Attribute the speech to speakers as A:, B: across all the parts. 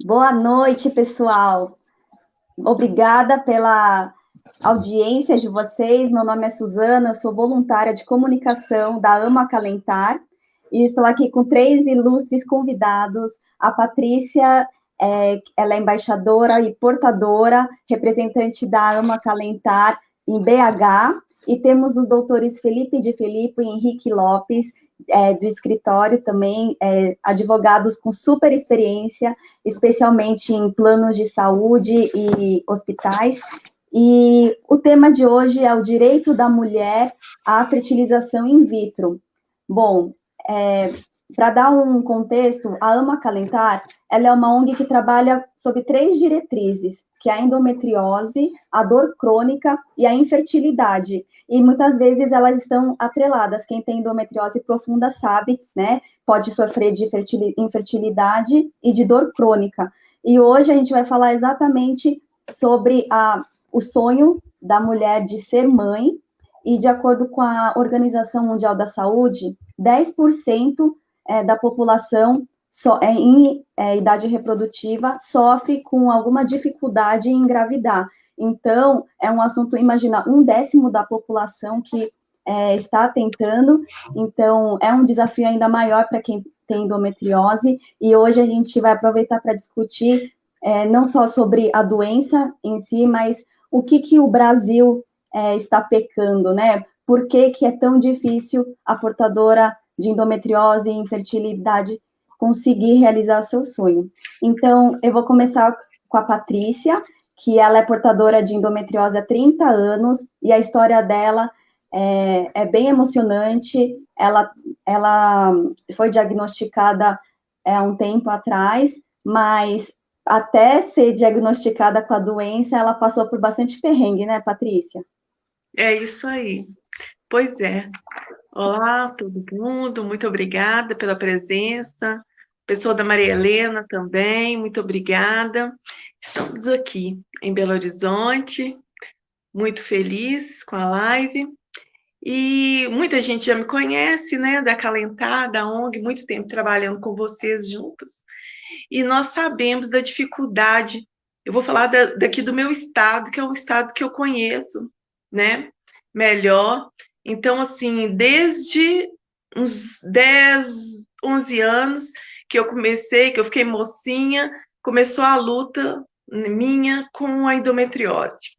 A: Boa noite, pessoal. Obrigada pela audiência de vocês. Meu nome é Suzana, sou voluntária de comunicação da Amo Acalentar e estou aqui com três ilustres convidados. A Patrícia, ela é embaixadora e portadora, representante da Amo Acalentar em BH, e temos os doutores Felipe de Filippo e Henrique Lopes, do escritório também, advogados com super experiência, especialmente em planos de saúde e hospitais. E o tema de hoje é o direito da mulher à fertilização in vitro. Bom, para dar um contexto, a Amo Acalentar, ela é uma ONG que trabalha sob três diretrizes, que é a endometriose, a dor crônica e a infertilidade. E muitas vezes elas estão atreladas. Quem tem endometriose profunda sabe, né? Pode sofrer de infertilidade e de dor crônica. E hoje a gente vai falar exatamente sobre o sonho da mulher de ser mãe, e de acordo com a Organização Mundial da Saúde, 10% da população em idade reprodutiva sofre com alguma dificuldade em engravidar. Então, é um assunto, imagina, 1/10 da população que está tentando, então é um desafio ainda maior para quem tem endometriose, e hoje a gente vai aproveitar para discutir não só sobre a doença em si, mas o que o Brasil está pecando, né? Por que é tão difícil a portadora de endometriose e infertilidade conseguir realizar seu sonho? Então, eu vou começar com a Patrícia, que ela é portadora de endometriose há 30 anos, e a história dela é bem emocionante. Ela foi diagnosticada há um tempo atrás, mas até ser diagnosticada com a doença, ela passou por bastante perrengue, né, Patrícia?
B: É isso aí. Pois é. Olá, todo mundo. Muito obrigada pela presença. Pessoa da Maria Helena também, muito obrigada. Estamos aqui em Belo Horizonte, muito feliz com a live. E muita gente já me conhece, né, da Acalentar, da ONG, muito tempo trabalhando com vocês juntos. E nós sabemos da dificuldade. Eu vou falar daqui do meu estado, que é um estado que eu conheço, né, melhor. Então, assim, desde uns 10, 11 anos que eu comecei, que eu fiquei mocinha, começou a luta minha com a endometriose.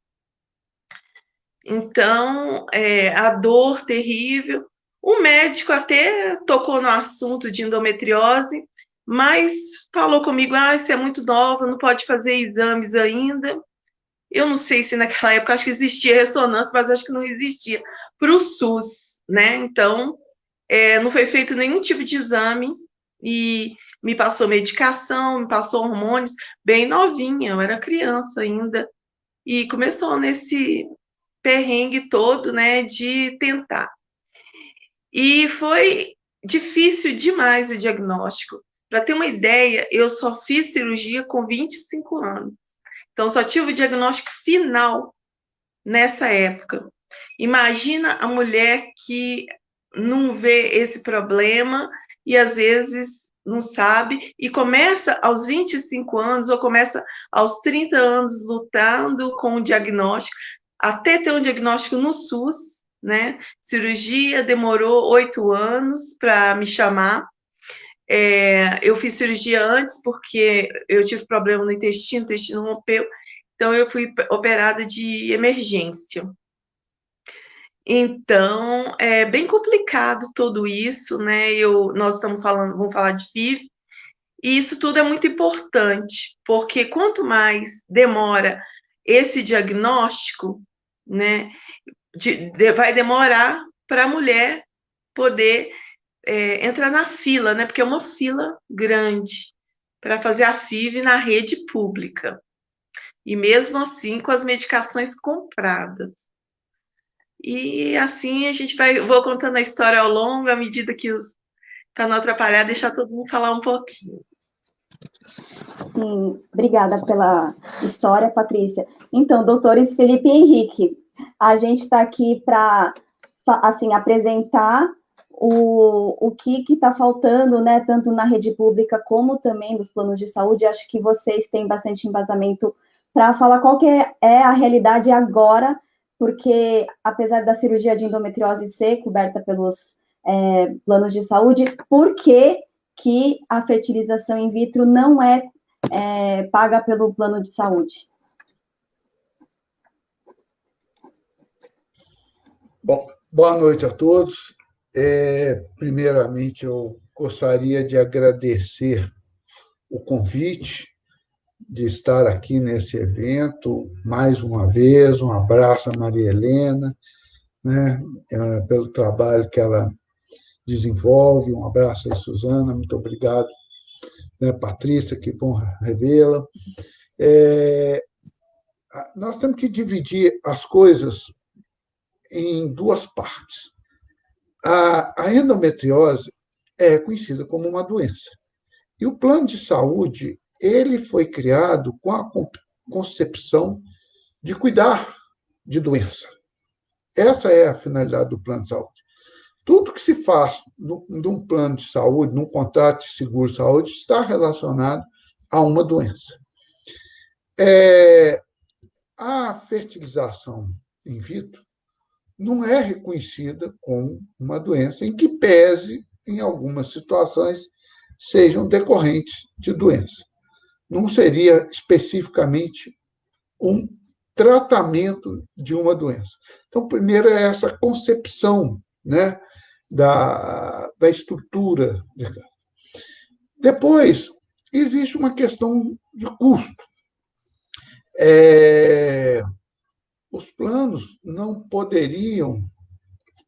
B: Então, a dor terrível. O médico até tocou no assunto de endometriose, mas falou comigo, você é muito nova, não pode fazer exames ainda. Eu não sei se naquela época, acho que existia ressonância, mas acho que não existia para o SUS, né? Então, não foi feito nenhum tipo de exame e me passou medicação, me passou hormônios, bem novinha, eu era criança ainda. E começou nesse perrengue todo, né, de tentar. E foi difícil demais o diagnóstico. Para ter uma ideia, eu só fiz cirurgia com 25 anos. Então, só tive o diagnóstico final nessa época. Imagina a mulher que não vê esse problema e às vezes não sabe e começa aos 25 anos ou começa aos 30 anos lutando com o diagnóstico, até ter um diagnóstico no SUS, né? Cirurgia demorou 8 anos para me chamar. Eu fiz cirurgia antes porque eu tive problema no intestino, o intestino rompeu, então eu fui operada de emergência. Então, é bem complicado tudo isso, né? Nós vamos falar de FIV, e isso tudo é muito importante, porque quanto mais demora esse diagnóstico, né, vai demorar para a mulher poder entrar na fila, né? Porque é uma fila grande para fazer a FIV na rede pública. E mesmo assim, com as medicações compradas. E assim a gente vou contando a história ao longo, à medida que para não atrapalhar, deixar todo mundo falar um pouquinho.
A: Sim, obrigada pela história, Patrícia. Então, doutores Felipe e Henrique, a gente está aqui para assim, apresentar o que está faltando, né, tanto na rede pública como também dos planos de saúde. Acho que vocês têm bastante embasamento para falar qual que é a realidade agora, porque apesar da cirurgia de endometriose ser coberta pelos planos de saúde, por que a fertilização in vitro não é paga pelo plano de saúde?
C: Bom, boa noite a todos. Primeiramente, eu gostaria de agradecer o convite de estar aqui nesse evento, mais uma vez, um abraço a Maria Helena, né, pelo trabalho que ela desenvolve, um abraço aí, Suzana, muito obrigado, né, Patrícia, que bom revê-la. Nós temos que dividir as coisas em duas partes. A endometriose é conhecida como uma doença. E o plano de saúde, ele foi criado com a concepção de cuidar de doença. Essa é a finalidade do plano de saúde. Tudo que se faz num plano de saúde, num contrato de seguro-saúde, está relacionado a uma doença. A fertilização in vitro não é reconhecida como uma doença, em que pese, em algumas situações, sejam decorrentes de doença. Não seria especificamente um tratamento de uma doença. Então, primeiro é essa concepção, né, da estrutura. Depois, existe uma questão de custo. Os planos não poderiam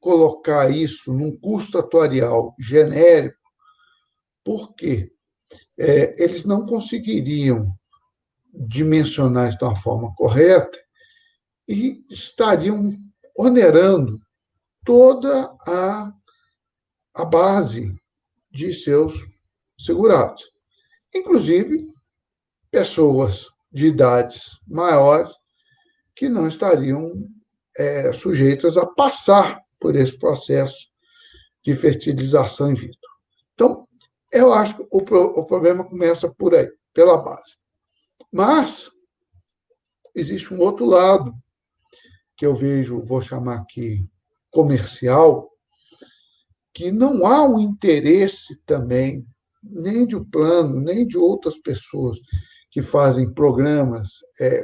C: colocar isso num custo atuarial genérico, porque eles não conseguiriam dimensionar isso de uma forma correta e estariam onerando toda a base de seus segurados, inclusive pessoas de idades maiores que não estariam sujeitas a passar por esse processo de fertilização in vitro. Então, eu acho que o problema começa por aí, pela base. Mas existe um outro lado que eu vejo, vou chamar aqui comercial, que não há um interesse também, nem de um plano, nem de outras pessoas que fazem programas,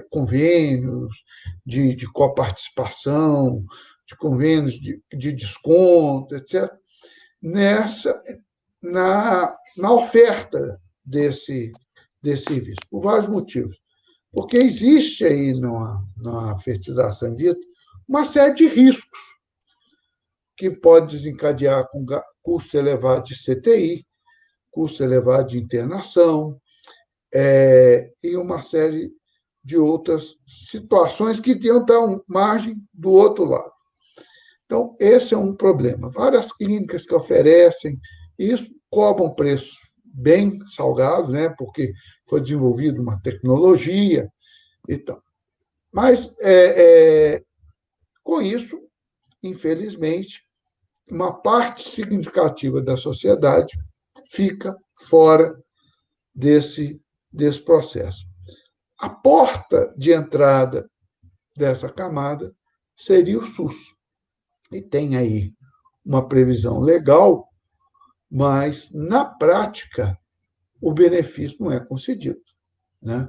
C: convênios de coparticipação, de convênios de desconto, etc., na oferta desse serviço, por vários motivos. Porque existe aí na fertilização in vitro uma série de riscos que pode desencadear com custo elevado de CTI, custo elevado de internação, e uma série de outras situações que tentam dar margem do outro lado. Então, esse é um problema. Várias clínicas que oferecem isso cobram preços bem salgados, né, porque foi desenvolvida uma tecnologia e tal. Mas, com isso, infelizmente, uma parte significativa da sociedade fica fora desse processo. A porta de entrada dessa camada seria o SUS. E tem aí uma previsão legal, mas, na prática, o benefício não é concedido, né?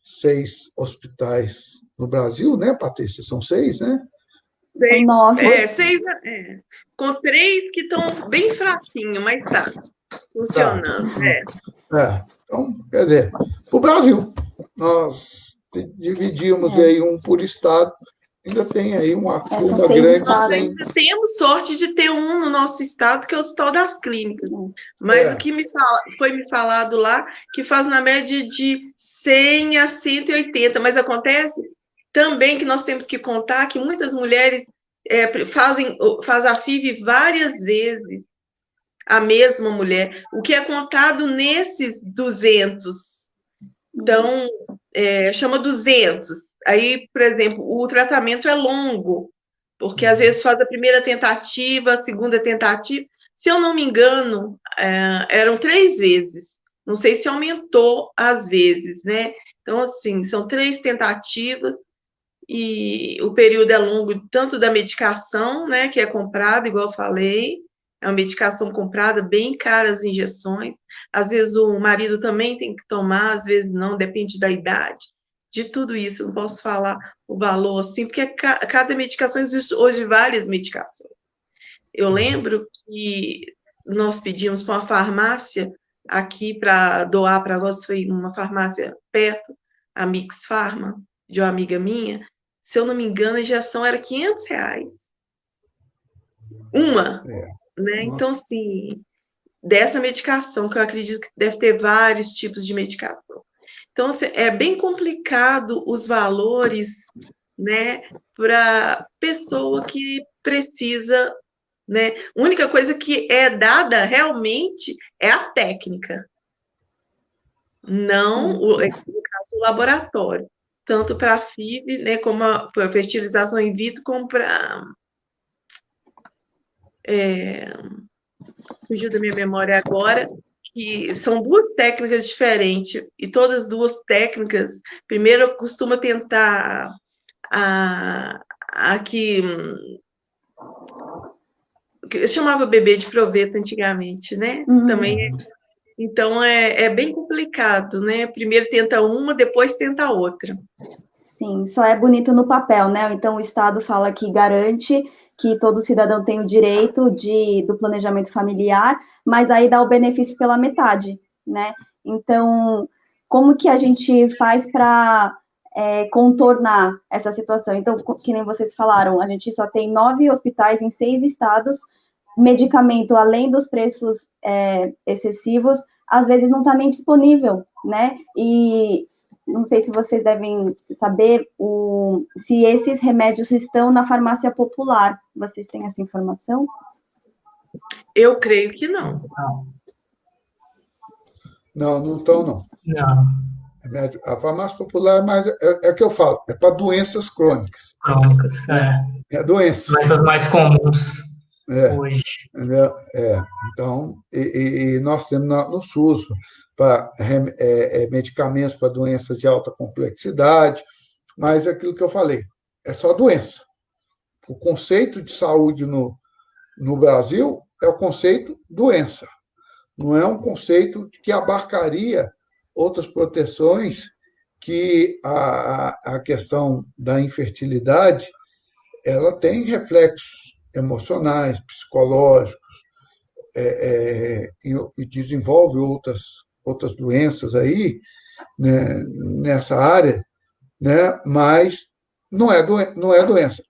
C: 6 hospitais no Brasil, né, Patrícia? São 6, né?
B: 6, com 3 que estão bem fraquinho, mas está funcionando.
C: Então, quer dizer, para o Brasil, nós dividimos aí um por estado, ainda tem aí uma turma grande.
B: Nós ainda temos sorte de ter um no nosso estado, que é o Hospital das Clínicas. Mas o que foi me falado lá, que faz na média de 100 a 180. Mas acontece também que nós temos que contar que muitas mulheres fazem a FIV várias vezes, a mesma mulher, o que é contado nesses 200. Então, chama 200. Aí, por exemplo, o tratamento é longo, porque às vezes faz a primeira tentativa, a segunda tentativa. Se eu não me engano, eram 3 vezes. Não sei se aumentou às vezes, né? Então, assim, são 3 tentativas e o período é longo, tanto da medicação, né, que é comprada, igual eu falei, é uma medicação comprada, bem cara as injeções. Às vezes o marido também tem que tomar, às vezes não, depende da idade. De tudo isso, não posso falar o valor assim, porque cada medicação existe hoje várias medicações. Eu lembro que nós pedimos para uma farmácia aqui para doar para nós, foi uma farmácia perto, a Mix Pharma, de uma amiga minha. Se eu não me engano, a injeção era R$ 500. Uma, né? Então, assim, dessa medicação, que eu acredito que deve ter vários tipos de medicação. Então, assim, é bem complicado os valores, né, para pessoa que precisa, né? A única coisa que é dada realmente é a técnica, não no caso do laboratório, tanto para a FIV, né, como para a fertilização in vitro, como para fugiu da minha memória agora, que são 2 técnicas diferentes, e todas as 2 técnicas, primeiro eu costumo tentar a que eu chamava bebê de proveta antigamente, né? Também então é bem complicado, né? Primeiro tenta uma, depois tenta a outra.
A: Sim, só é bonito no papel, né? Então o Estado fala que garante que todo cidadão tem o direito do planejamento familiar, mas aí dá o benefício pela metade, né? Então, como que a gente faz para contornar essa situação? Então, que nem vocês falaram, a gente só tem 9 hospitais em 6 estados, medicamento, além dos preços excessivos, às vezes não está nem disponível, né? E não sei se vocês devem saber se esses remédios estão na farmácia popular. Vocês têm essa informação?
B: Eu creio que não.
C: Não estão, não.
D: Não.
C: A farmácia popular, mas é que eu falo, é para doenças crônicas.
D: Crônicas,
C: É doença.
D: Doenças mais comuns hoje.
C: Então, nós temos no SUS para medicamentos para doenças de alta complexidade, mas é aquilo que eu falei, é só doença. O conceito de saúde no Brasil é o conceito doença. Não é um conceito que abarcaria outras proteções que a questão da infertilidade ela tem reflexos emocionais, psicológicos, e desenvolve outras doenças aí, né, nessa área, né, mas não é doença.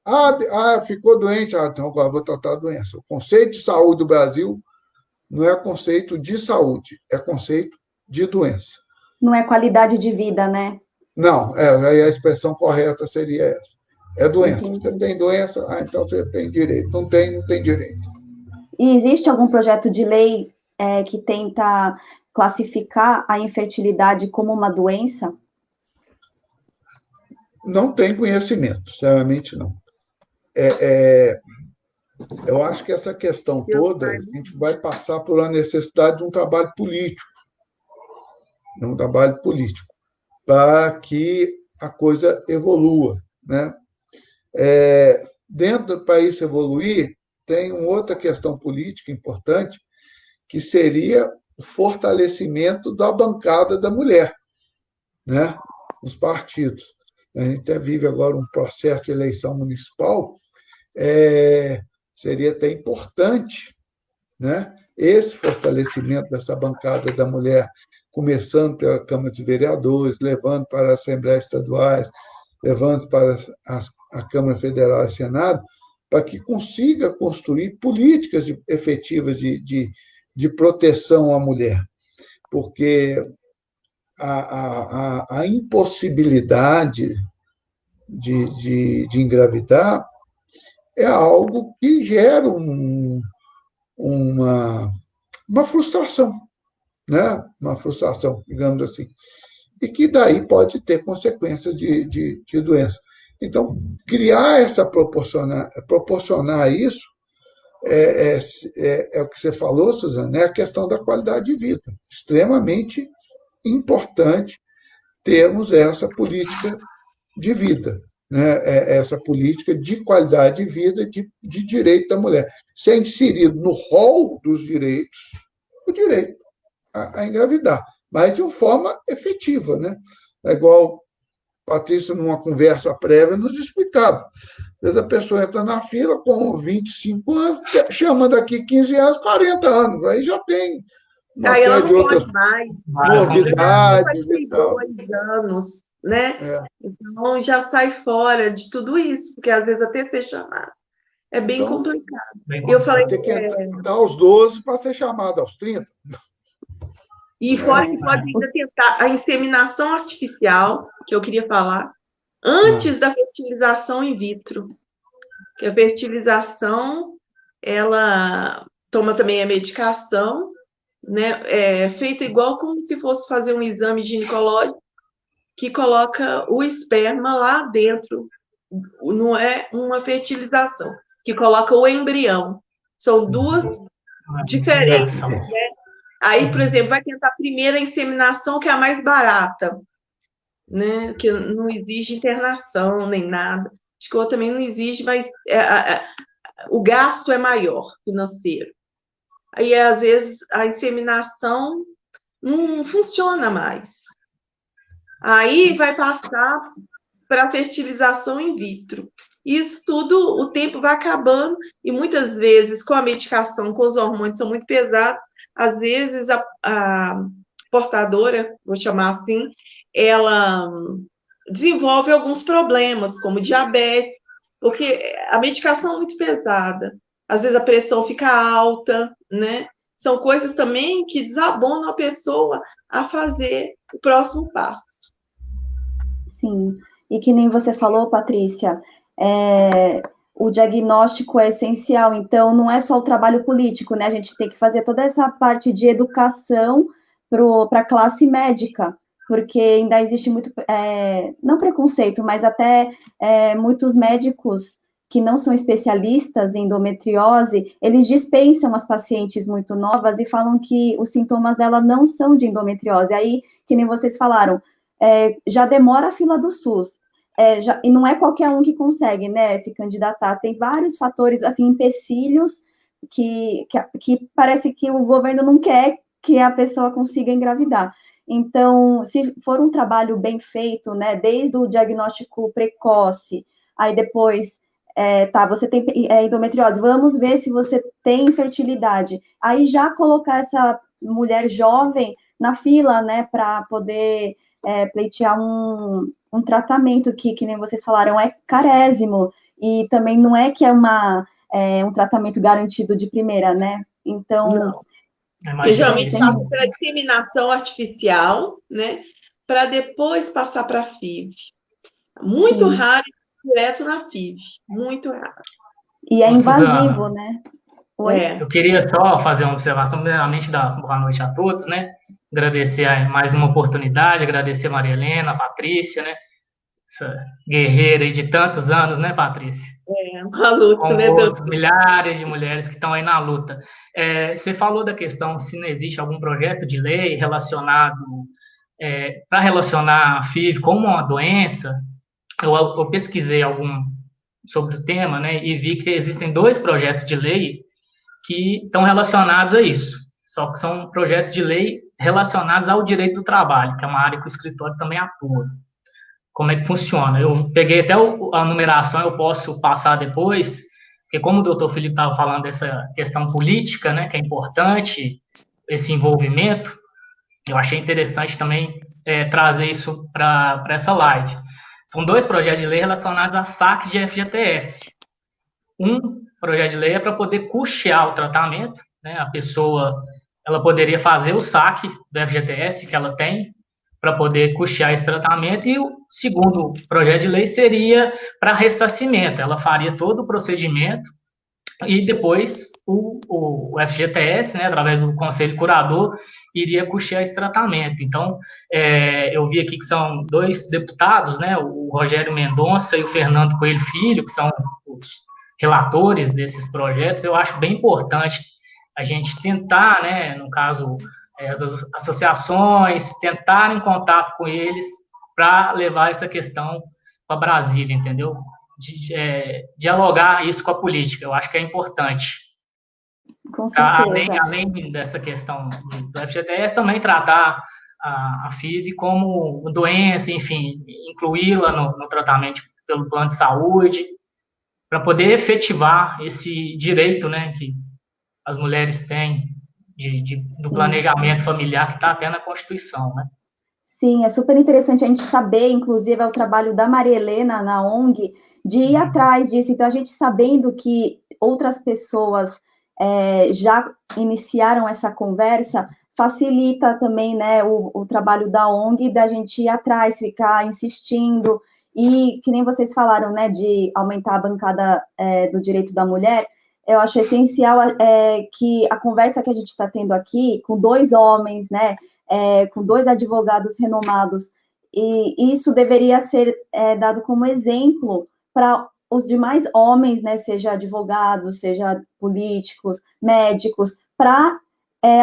C: Ficou doente, então agora vou tratar a doença. O conceito de saúde do Brasil não é conceito de saúde, é conceito de doença.
A: Não é qualidade de vida, né?
C: Não, a expressão correta seria essa. É doença. Entendi. Você tem doença, então você tem direito. Não tem direito.
A: E existe algum projeto de lei que tenta classificar a infertilidade como uma doença?
C: Não tem conhecimento, sinceramente não. Eu acho que essa questão toda, a gente vai passar por uma necessidade de um trabalho político, para que a coisa evolua, né? Dentro do país evoluir, tem uma outra questão política importante, que seria o fortalecimento da bancada da mulher, né, nos partidos. A gente até vive agora um processo de eleição municipal, seria até importante, né, esse fortalecimento dessa bancada da mulher, começando pela Câmara dos Vereadores, levando para as Assembleias Estaduais, levando para a Câmara Federal e Senado, para que consiga construir políticas efetivas de proteção à mulher. Porque a impossibilidade de engravidar é algo que gera uma frustração, né? Uma frustração, digamos assim, e que daí pode ter consequências de doença. Então, proporcionar isso é o que você falou, Suzana, é a questão da qualidade de vida. Extremamente importante termos essa política de vida, né? Essa política de qualidade de vida, de direito da mulher. Ser inserido no rol dos direitos, o direito a engravidar, mas de uma forma efetiva, né? É igual Patrícia, numa conversa prévia, nos explicava. Às vezes a pessoa entra na fila com 25 anos, chama daqui 15 anos, 40 anos, aí já tem uma
B: Aí ela
C: série de
B: não
C: outras
B: pode mais.
C: morbidades e tal.
B: 52 anos, né? Então já sai fora de tudo isso, porque às vezes até ser chamado é bem
C: Então,
B: complicado.
D: Eu
B: falei,
C: vai ter que entrar aos 12 para ser chamado aos 30.
B: e fora que pode ainda tentar a inseminação artificial, que eu queria falar, antes da fertilização in vitro. Que a fertilização, ela toma também a medicação, né? É feita igual como se fosse fazer um exame ginecológico, que coloca o esperma lá dentro. Não é uma fertilização, que coloca o embrião. São duas diferentes, né? Aí, por exemplo, vai tentar a primeira inseminação, que é a mais barata, né? Que não exige internação nem nada. Acho que outra também não exige, mas o gasto é maior financeiro. Aí, às vezes, a inseminação não funciona mais. Aí vai passar para a fertilização in vitro. Isso tudo, o tempo vai acabando, e muitas vezes, com a medicação, com os hormônios são muito pesados, às vezes a portadora, vou chamar assim, ela desenvolve alguns problemas, como diabetes, porque a medicação é muito pesada. Às vezes a pressão fica alta, né? São coisas também que desabonam a pessoa a fazer o próximo passo.
A: Sim, e que nem você falou, Patrícia, o diagnóstico é essencial, então não é só o trabalho político, né? A gente tem que fazer toda essa parte de educação para a classe médica, porque ainda existe muito, não preconceito, mas até muitos médicos que não são especialistas em endometriose, eles dispensam as pacientes muito novas e falam que os sintomas dela não são de endometriose. Aí, que nem vocês falaram, já demora a fila do SUS. E não é qualquer um que consegue, né, se candidatar. Tem vários fatores, assim, empecilhos que parece que o governo não quer que a pessoa consiga engravidar. Então, se for um trabalho bem feito, né, desde o diagnóstico precoce, aí depois, você tem endometriose, vamos ver se você tem infertilidade. Aí já colocar essa mulher jovem na fila, né, para poder pleitear um tratamento que nem vocês falaram, é carésimo, e também não é que é um tratamento garantido de primeira, né? Então...
B: Porque geralmente passa pela disseminação artificial, né? Para depois passar para a FIV. Muito raro, direto na FIV. Muito raro.
A: E é invasivo, Suzana, né?
D: Eu queria só fazer uma observação, primeiramente, boa noite a todos, né? Agradecer mais uma oportunidade, agradecer a Maria Helena, a Patrícia, né? Essa guerreira aí de tantos anos, né, Patrícia?
B: Uma luta,
D: com
B: né,
D: outros milhares de mulheres que estão aí na luta. Você falou da questão se não existe algum projeto de lei relacionado para relacionar a FIV como uma doença. Eu pesquisei sobre o tema, né, e vi que existem 2 projetos de lei que estão relacionados a isso. Só que são projetos de lei relacionados ao direito do trabalho, que é uma área que o escritório também atua. Como é que funciona? Eu peguei até a numeração, eu posso passar depois, porque como o doutor Felipe estava falando dessa questão política, né, que é importante, esse envolvimento, eu achei interessante também trazer isso para essa live. São 2 projetos de lei relacionados a saques de FGTS. Um projeto de lei é para poder custear o tratamento, né, a pessoa ela poderia fazer o saque do FGTS que ela tem, para poder custear esse tratamento, e o segundo projeto de lei seria para ressarcimento. Ela faria todo o procedimento e depois o FGTS, né, através do Conselho Curador, iria custear esse tratamento. Então, eu vi aqui que são 2 deputados, né, o Rogério Mendonça e o Fernando Coelho Filho, que são os relatores desses projetos, eu acho bem importante a gente tentar, né, no caso, as associações, tentar em contato com eles para levar essa questão para Brasília, entendeu? Dialogar isso com a política, eu acho que é importante.
A: Com certeza.
D: Além dessa questão do FGTS, também tratar a FIV como doença, enfim, incluí-la no tratamento pelo plano de saúde, para poder efetivar esse direito, né, que as mulheres têm do planejamento familiar que está até na Constituição, né?
A: Sim, é super interessante a gente saber, inclusive, é o trabalho da Maria Helena na ONG, de ir atrás disso. Então, a gente sabendo que outras pessoas já iniciaram essa conversa, facilita também, né, o trabalho da ONG, da gente ir atrás, ficar insistindo, e que nem vocês falaram, né, de aumentar a bancada do direito da mulher. Eu acho essencial que a conversa que a gente está tendo aqui, com 2 homens, né, com 2 advogados renomados, e isso deveria ser dado como exemplo para os demais homens, né, seja advogados, seja políticos, médicos, para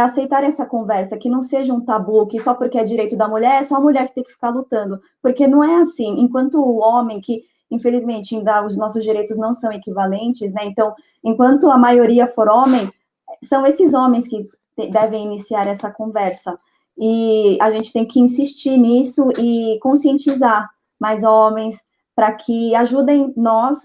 A: aceitar essa conversa, que não seja um tabu, que só porque é direito da mulher, é só a mulher que tem que ficar lutando, porque não é assim. Enquanto o homem, que infelizmente ainda os nossos direitos não são equivalentes, né, então, enquanto a maioria for homem, são esses homens que devem iniciar essa conversa. E a gente tem que insistir nisso e conscientizar mais homens para que ajudem nós,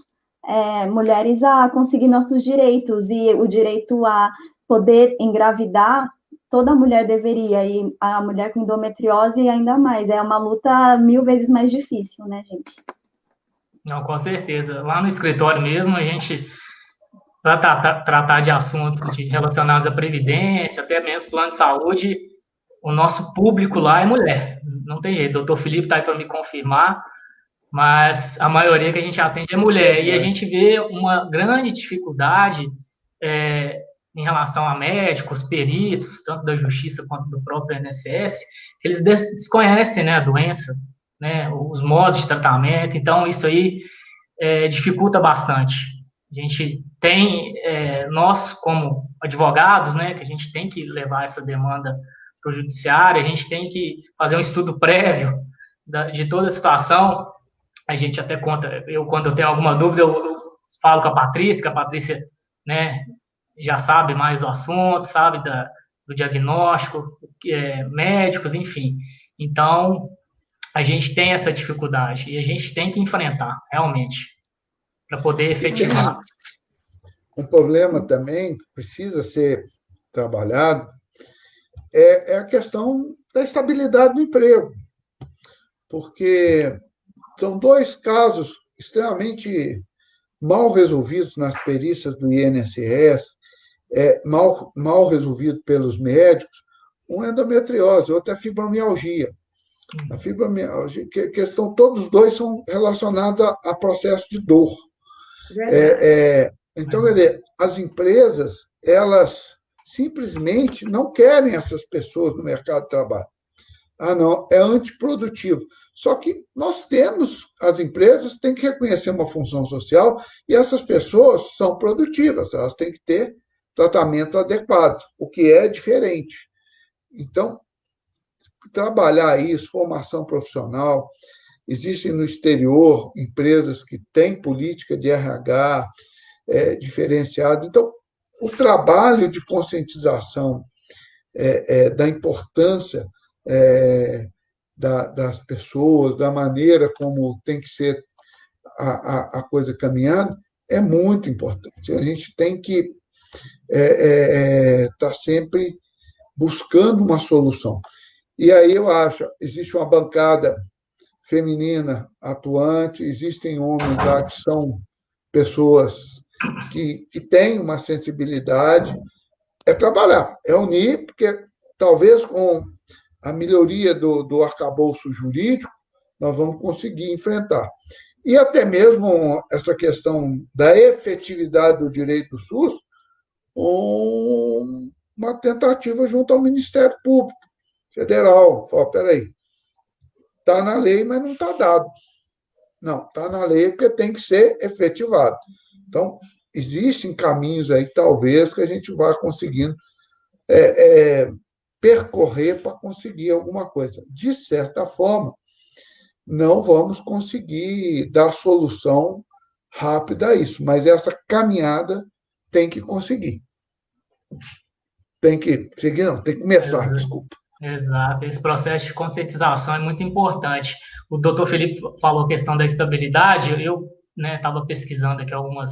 A: mulheres, a conseguir nossos direitos. E o direito a poder engravidar, toda mulher deveria, e a mulher com endometriose ainda mais. É uma luta 1000 vezes mais difícil, né, gente?
D: Não, com certeza. Lá no escritório mesmo, a gente, para tratar de assuntos relacionados à previdência, até mesmo plano de saúde, o nosso público lá é mulher. Não tem jeito. O doutor Felipe está aí para me confirmar, mas a maioria que a gente atende é mulher. E a gente vê uma grande dificuldade em relação a médicos, peritos, tanto da Justiça quanto do próprio INSS, que eles desconhecem, né, a doença, né, os modos de tratamento. Então, isso aí dificulta bastante. A gente tem, nós como advogados, né, que a gente tem que levar essa demanda para o judiciário, a gente tem que fazer um estudo prévio de toda a situação. A gente até conta, quando eu tenho alguma dúvida, eu falo com a Patrícia, que a Patrícia, né, já sabe mais do assunto, sabe do diagnóstico, médicos, enfim. Então, a gente tem essa dificuldade e a gente tem que enfrentar, realmente, para poder efetivar.
C: Um problema também que precisa ser trabalhado é a questão da estabilidade do emprego, porque são 2 casos extremamente mal resolvidos nas perícias do INSS, mal resolvido pelos médicos. Um é endometriose, outro é fibromialgia. A fibromialgia, todos os 2 são relacionados a processo de dor. Então, quer dizer, as empresas, elas simplesmente não querem essas pessoas no mercado de trabalho. Ah, não, é antiprodutivo. Só que as empresas têm que reconhecer uma função social e essas pessoas são produtivas, elas têm que ter tratamentos adequados, o que é diferente. Então, trabalhar isso, formação profissional, existem no exterior empresas que têm política de RH diferenciada. Então, o trabalho de conscientização da importância das pessoas, da maneira como tem que ser a coisa caminhando, é muito importante. A gente tem que estar sempre buscando uma solução. E aí eu acho, existe uma bancada feminina atuante, existem homens lá que são pessoas que têm uma sensibilidade, trabalhar, unir, porque talvez com a melhoria do arcabouço jurídico, nós vamos conseguir enfrentar. E até mesmo essa questão da efetividade do direito do SUS, uma tentativa junto ao Ministério Público Federal. Fala, peraí, está na lei, mas não está dado. Não, está na lei porque tem que ser efetivado. Então, existem caminhos aí, talvez, que a gente vá conseguindo percorrer para conseguir alguma coisa. De certa forma, não vamos conseguir dar solução rápida a isso, mas essa caminhada tem que conseguir. Tem que seguir, não, tem que começar, desculpa.
D: Exato, esse processo de conscientização é muito importante. O doutor Felipe falou a questão da estabilidade, eu estava pesquisando aqui algumas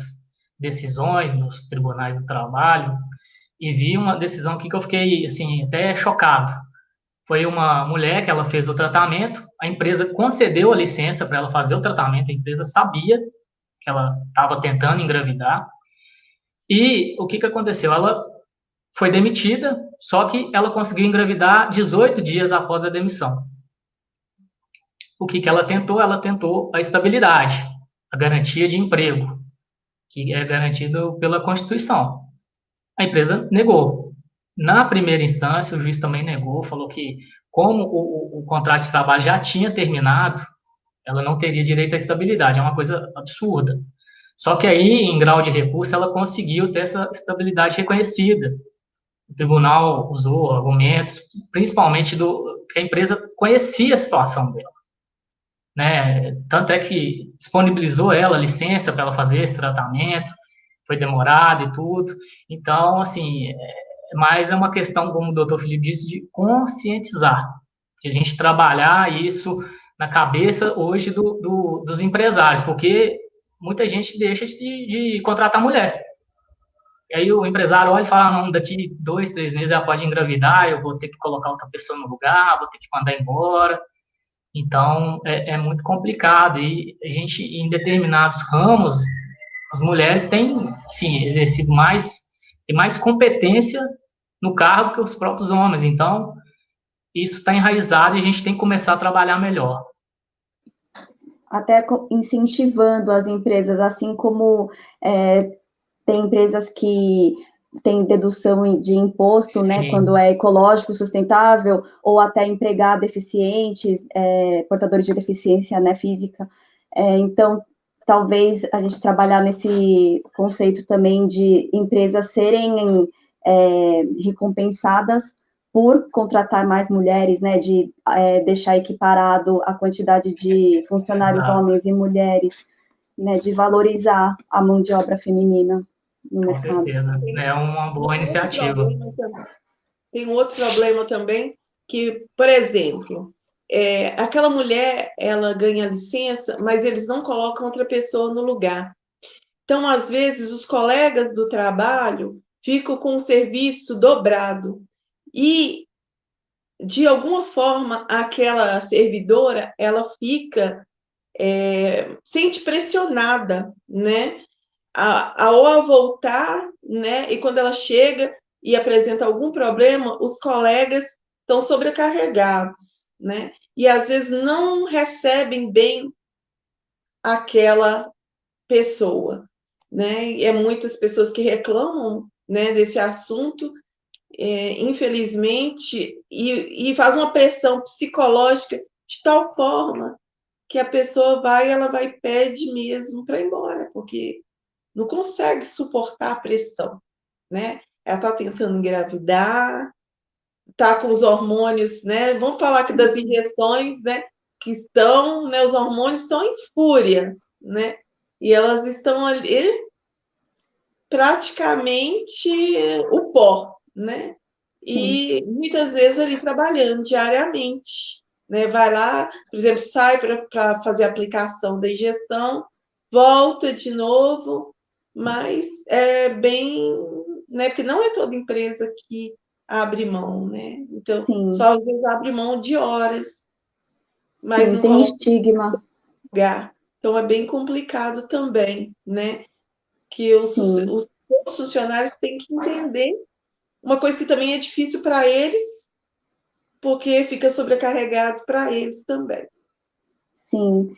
D: decisões dos tribunais do trabalho e vi uma decisão aqui que eu fiquei assim, até chocado. Foi uma mulher que ela fez o tratamento, a empresa concedeu a licença para ela fazer o tratamento, a empresa sabia que ela estava tentando engravidar, e o que aconteceu? Ela foi demitida, só que ela conseguiu engravidar 18 dias após a demissão. O que ela tentou? Ela tentou a estabilidade, a garantia de emprego, que é garantido pela Constituição. A empresa negou. Na primeira instância, o juiz também negou, falou que, como o contrato de trabalho já tinha terminado, ela não teria direito à estabilidade. É uma coisa absurda. Só que aí, em grau de recurso, ela conseguiu ter essa estabilidade reconhecida. O tribunal usou argumentos, principalmente que a empresa conhecia a situação dela. Né? Tanto é que disponibilizou ela a licença para ela fazer esse tratamento, foi demorado e tudo. Então, assim, mas é uma questão, como o doutor Felipe disse, de conscientizar, de a gente trabalhar isso na cabeça hoje dos empresários, porque muita gente deixa de contratar mulher. E aí o empresário olha e fala, não, daqui 2, 3 meses ela pode engravidar, eu vou ter que colocar outra pessoa no lugar, vou ter que mandar embora. Então, é muito complicado. E a gente, em determinados ramos, as mulheres têm, sim, exercido tem mais competência no cargo que os próprios homens. Então, isso está enraizado e a gente tem que começar a trabalhar melhor.
A: Até incentivando as empresas, assim como tem empresas que têm dedução de imposto, né, quando é ecológico, sustentável, ou até empregar deficientes, portadores de deficiência, né, física. Então, talvez a gente trabalhar nesse conceito também de empresas serem recompensadas por contratar mais mulheres, né, de deixar equiparado a quantidade de funcionários homens e mulheres, né, de valorizar a mão de obra feminina no mercado.
D: Com certeza, é uma boa iniciativa.
B: Tem um outro problema também, que, por exemplo, aquela mulher, ela ganha licença, mas eles não colocam outra pessoa no lugar. Então, às vezes, os colegas do trabalho ficam com o serviço dobrado. E, de alguma forma, aquela servidora, ela fica, sente pressionada, né? Ao voltar, né? E quando ela chega e apresenta algum problema, os colegas estão sobrecarregados, né? E, às vezes, não recebem bem aquela pessoa, né? E muitas pessoas que reclamam, né, desse assunto, infelizmente, e faz uma pressão psicológica de tal forma que a pessoa ela vai e pede mesmo para ir embora, porque não consegue suportar a pressão, né? Ela está tentando engravidar, está com os hormônios, né? Vamos falar aqui das injeções, né? Que estão, né? Os hormônios estão em fúria, né? E elas estão ali praticamente o pó, né? E muitas vezes ali trabalhando diariamente, né? Vai lá, por exemplo, sai para fazer a aplicação da injeção, volta de novo, mas é bem, né? Porque não é toda empresa que abre mão, né? Então, só às vezes abre mão de horas, mas não
A: tem estigma.
B: Lugar. Então, é bem complicado também, né? Que os funcionários têm que entender uma coisa que também é difícil para eles, porque fica sobrecarregado para eles também.
A: Sim,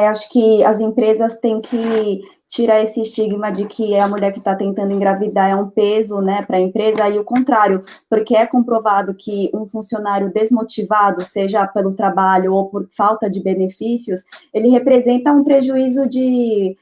A: acho que as empresas têm que tirar esse estigma de que a mulher que está tentando engravidar é um peso, né, para a empresa, e o contrário, porque é comprovado que um funcionário desmotivado, seja pelo trabalho ou por falta de benefícios, ele representa um prejuízo de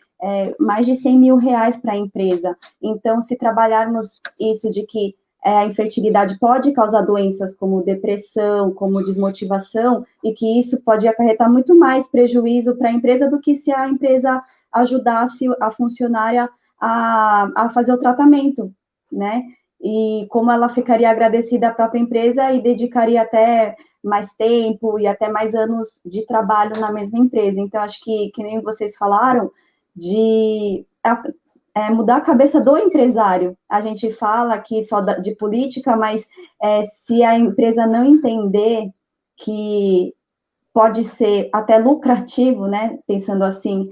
A: mais de 100 mil reais para a empresa. Então, se trabalharmos isso de que a infertilidade pode causar doenças como depressão, como desmotivação, e que isso pode acarretar muito mais prejuízo para a empresa do que se a empresa ajudasse a funcionária a fazer o tratamento, né? E como ela ficaria agradecida à própria empresa e dedicaria até mais tempo e até mais anos de trabalho na mesma empresa. Então, acho que nem vocês falaram, de mudar a cabeça do empresário. A gente fala aqui só de política, mas se a empresa não entender que pode ser até lucrativo, né, pensando assim,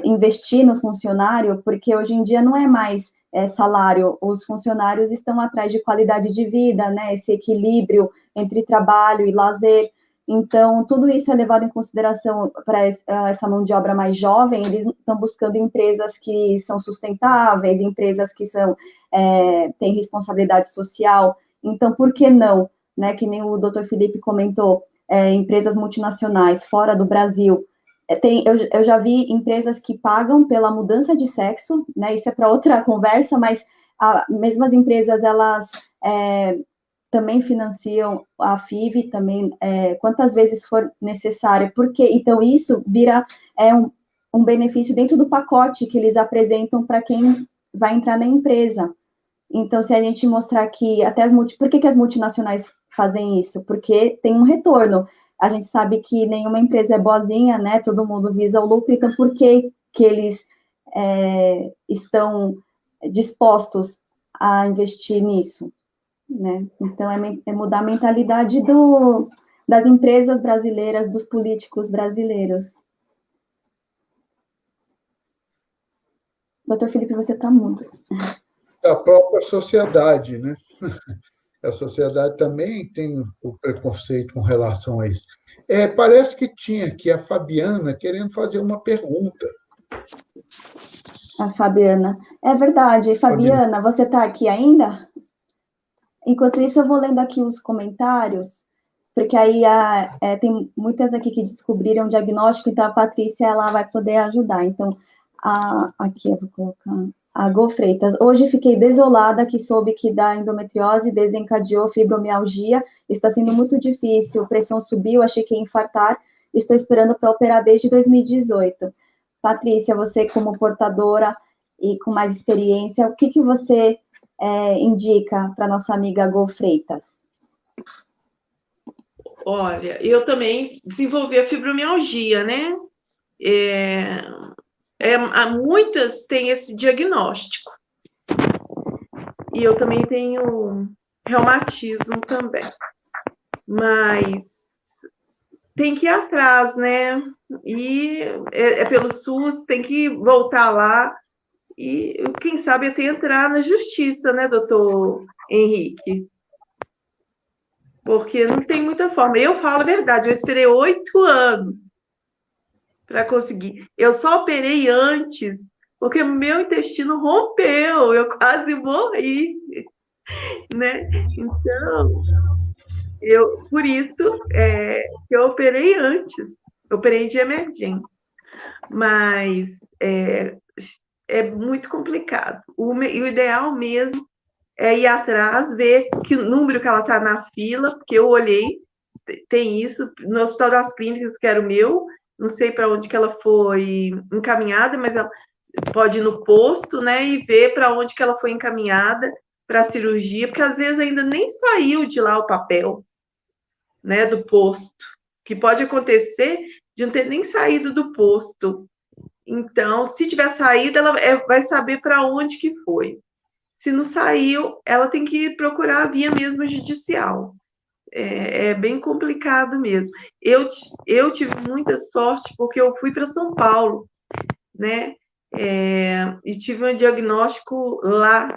A: investir no funcionário, porque hoje em dia não é mais salário, os funcionários estão atrás de qualidade de vida, né, esse equilíbrio entre trabalho e lazer. Então, tudo isso é levado em consideração para essa mão de obra mais jovem. Eles estão buscando empresas que são sustentáveis, empresas que têm responsabilidade social. Então, por que não? Né, que nem o Dr. Felipe comentou, empresas multinacionais fora do Brasil. Eu já vi empresas que pagam pela mudança de sexo, né, isso é para outra conversa, mas mesmo as empresas, elas também financiam a FIV, também, quantas vezes for necessário, porque, então, isso vira um benefício dentro do pacote que eles apresentam para quem vai entrar na empresa. Então, se a gente mostrar que até por que as multinacionais fazem isso? Porque tem um retorno. A gente sabe que nenhuma empresa é boazinha, né? Todo mundo visa o lucro, então por que eles estão dispostos a investir nisso? Né? Então, é mudar a mentalidade das empresas brasileiras, dos políticos brasileiros. Doutor Felipe, você está mudo.
C: Da própria sociedade, né? A sociedade também tem o preconceito com relação a isso. Parece que tinha aqui a Fabiana querendo fazer uma pergunta.
A: A Fabiana. É verdade. Fabiana, você está aqui ainda? Enquanto isso, eu vou lendo aqui os comentários, porque aí tem muitas aqui que descobriram o diagnóstico, então a Patrícia ela vai poder ajudar. Então, aqui eu vou colocar a Go Freitas. Hoje fiquei desolada que soube que da endometriose desencadeou fibromialgia. Está sendo muito difícil, pressão subiu, achei que ia infartar. Estou esperando para operar desde 2018. Patrícia, você como portadora e com mais experiência, o que você indica para nossa amiga Go Freitas?
B: Olha, eu também desenvolvi a fibromialgia, né? Muitas têm esse diagnóstico. E eu também tenho reumatismo também. Mas tem que ir atrás, né? E pelo SUS, tem que voltar lá. E quem sabe até entrar na justiça, né, doutor Henrique? Porque não tem muita forma. Eu falo a verdade, eu esperei 8 anos para conseguir. Eu só operei antes, porque meu intestino rompeu, eu quase morri, né? Então, por isso que eu operei antes, eu operei de emergência. Mas é muito complicado. O ideal mesmo é ir atrás, ver que número que ela está na fila, porque eu olhei, tem isso, no Hospital das Clínicas, que era o meu, não sei para onde que ela foi encaminhada, mas ela pode ir no posto, né, e ver para onde que ela foi encaminhada para a cirurgia, porque às vezes ainda nem saiu de lá o papel, né, do posto, que pode acontecer de não ter nem saído do posto. Então, se tiver saído, ela vai saber para onde que foi. Se não saiu, ela tem que procurar a via mesmo judicial. É bem complicado mesmo. Eu tive muita sorte porque eu fui para São Paulo, né? E tive um diagnóstico lá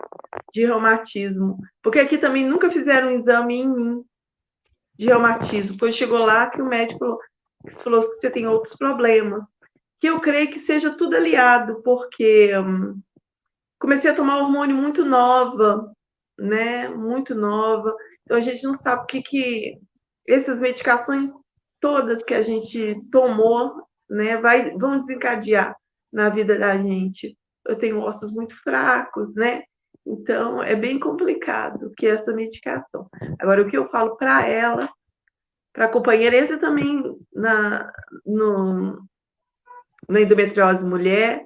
B: de reumatismo. Porque aqui também nunca fizeram um exame em mim de reumatismo. Depois chegou lá que o médico falou que você tem outros problemas. Que eu creio que seja tudo aliado, porque comecei a tomar hormônio muito nova, né? Muito nova. Então, a gente não sabe o que essas medicações todas que a gente tomou, né, vão desencadear na vida da gente. Eu tenho ossos muito fracos, né? Então, é bem complicado que essa medicação. Agora, o que eu falo para ela, para a companheira, entra também na endometriose mulher,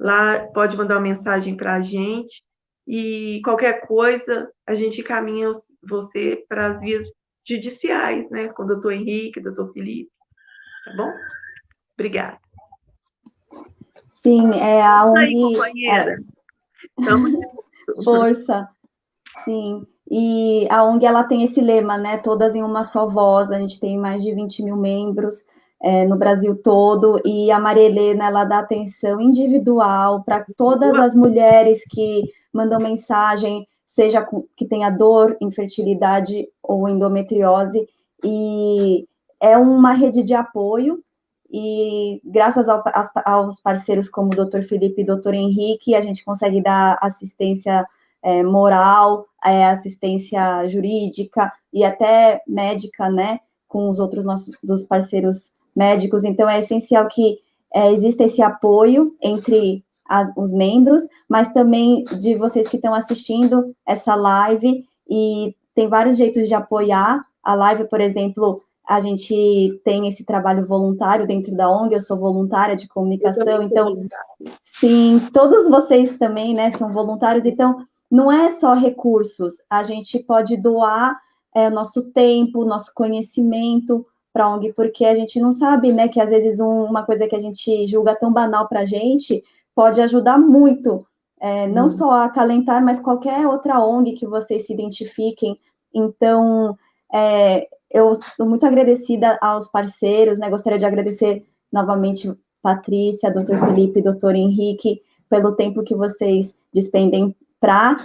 B: lá pode mandar uma mensagem para a gente, e qualquer coisa, a gente encaminha você para as vias judiciais, né? Com o doutor Henrique, doutor Felipe, tá bom? Obrigada.
A: Sim, a
B: Isso
A: ONG...
B: aí, companheira. Tamo junto.
A: Força, sim. E a ONG, ela tem esse lema, né? Todas em uma só voz. A gente tem mais de 20 mil membros no Brasil todo. E a Maria Helena, ela dá atenção individual para todas as mulheres que mandam mensagem, seja que tenha dor, infertilidade ou endometriose. E é uma rede de apoio. E graças aos parceiros como o Dr. Felipe e o Dr. Henrique, a gente consegue dar assistência moral, assistência jurídica e até médica, né, com os outros dos parceiros médicos. Então, é essencial que exista esse apoio entre os membros, mas também de vocês que estão assistindo essa live, e tem vários jeitos de apoiar a live. Por exemplo, a gente tem esse trabalho voluntário dentro da ONG, eu sou voluntária de comunicação, então, sim, todos vocês também, né, são voluntários, então, não é só recursos, a gente pode doar nosso tempo, nosso conhecimento para a ONG, porque a gente não sabe, né, que às vezes uma coisa que a gente julga tão banal para a gente pode ajudar muito, não só a Acalentar, mas qualquer outra ONG que vocês se identifiquem. Então, eu estou muito agradecida aos parceiros, né? Gostaria de agradecer novamente Patrícia, Dr. Felipe e Dr. Henrique, pelo tempo que vocês despendem para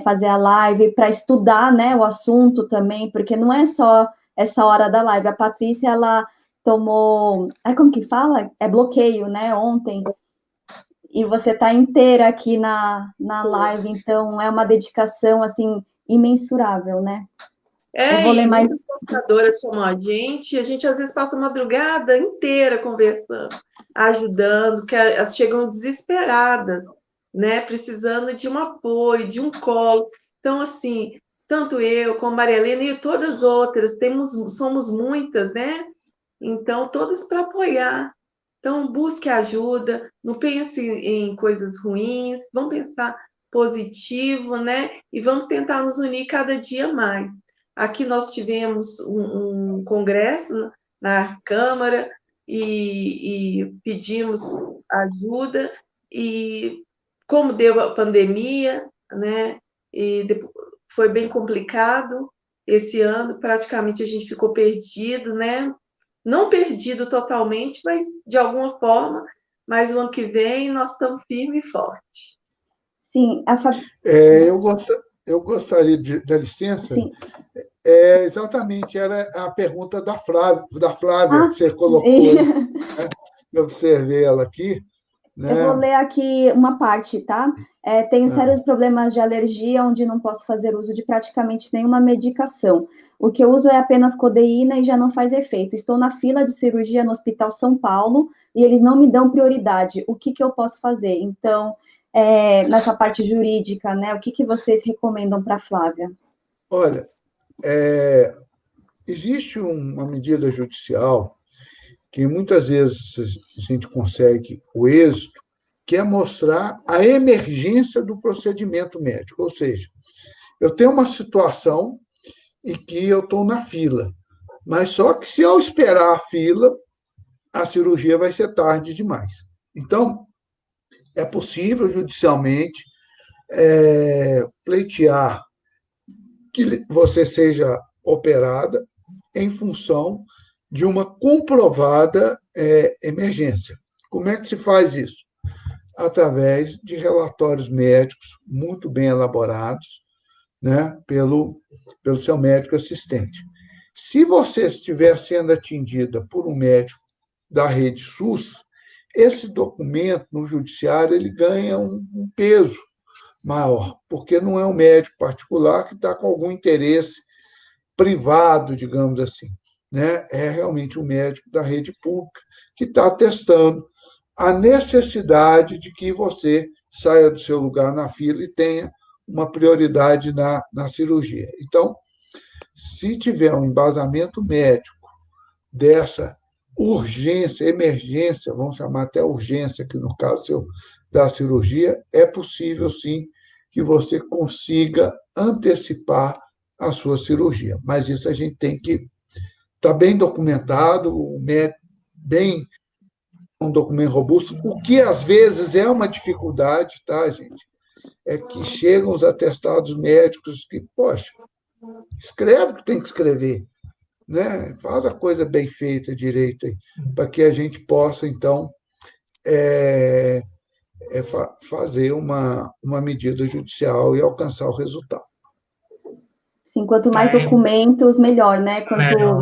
A: fazer a live, para estudar, né, o assunto também, porque não é só essa hora da live. A Patrícia, ela tomou, como que fala? Bloqueio, né, ontem, e você está inteira aqui na live, então é uma dedicação, assim, imensurável, né? Eu vou ler mais.
B: Muitas portadoras como a gente às vezes passa a madrugada inteira conversando, ajudando, que elas chegam desesperadas, né? Precisando de um apoio, de um colo. Então, assim, tanto eu como Maria Helena e todas as outras, somos muitas, né? Então, todas para apoiar. Então, busque ajuda, não pense em coisas ruins, vamos pensar positivo, né? E vamos tentar nos unir cada dia mais. Aqui nós tivemos um congresso na Câmara e pedimos ajuda, e como deu a pandemia, né? E foi bem complicado esse ano, praticamente a gente ficou perdido, né? Não perdido totalmente, mas de alguma forma, mas o ano que vem nós estamos firme e forte.
A: Sim,
C: eu gostaria de dar licença.
A: Sim.
C: Exatamente, era a pergunta da Flávia, que você colocou, né? Eu observei ela aqui. Né?
A: Eu vou ler aqui uma parte, tá? Tenho sérios problemas de alergia, onde não posso fazer uso de praticamente nenhuma medicação. O que eu uso é apenas codeína e já não faz efeito. Estou na fila de cirurgia no Hospital São Paulo e eles não me dão prioridade. O que eu posso fazer? Então, nessa parte jurídica, né? O que vocês recomendam para a Flávia?
C: Olha, existe uma medida judicial que muitas vezes a gente consegue o êxito, que é mostrar a emergência do procedimento médico. Ou seja, eu tenho uma situação em que eu estou na fila, mas só que se eu esperar a fila, a cirurgia vai ser tarde demais. Então, é possível judicialmente pleitear que você seja operada em função de uma comprovada emergência. Como é que se faz isso? Através de relatórios médicos muito bem elaborados, né, pelo seu médico assistente. Se você estiver sendo atendida por um médico da rede SUS, esse documento no judiciário ele ganha um peso maior, porque não é um médico particular que está com algum interesse privado, digamos assim, né? É realmente um médico da rede pública que está atestando a necessidade de que você saia do seu lugar na fila e tenha uma prioridade na cirurgia. Então, se tiver um embasamento médico dessa urgência, emergência, vamos chamar até urgência, que no caso da cirurgia, é possível sim que você consiga antecipar a sua cirurgia. Mas isso a gente tem que estar bem documentado, bem um documento robusto, o que às vezes é uma dificuldade, tá, gente? É que chegam os atestados médicos que, poxa, escreve o que tem que escrever, né? Faz a coisa bem feita, direito, para que a gente possa, então, fazer uma medida judicial e alcançar o resultado.
A: Sim, quanto mais documentos, melhor, né? Quanto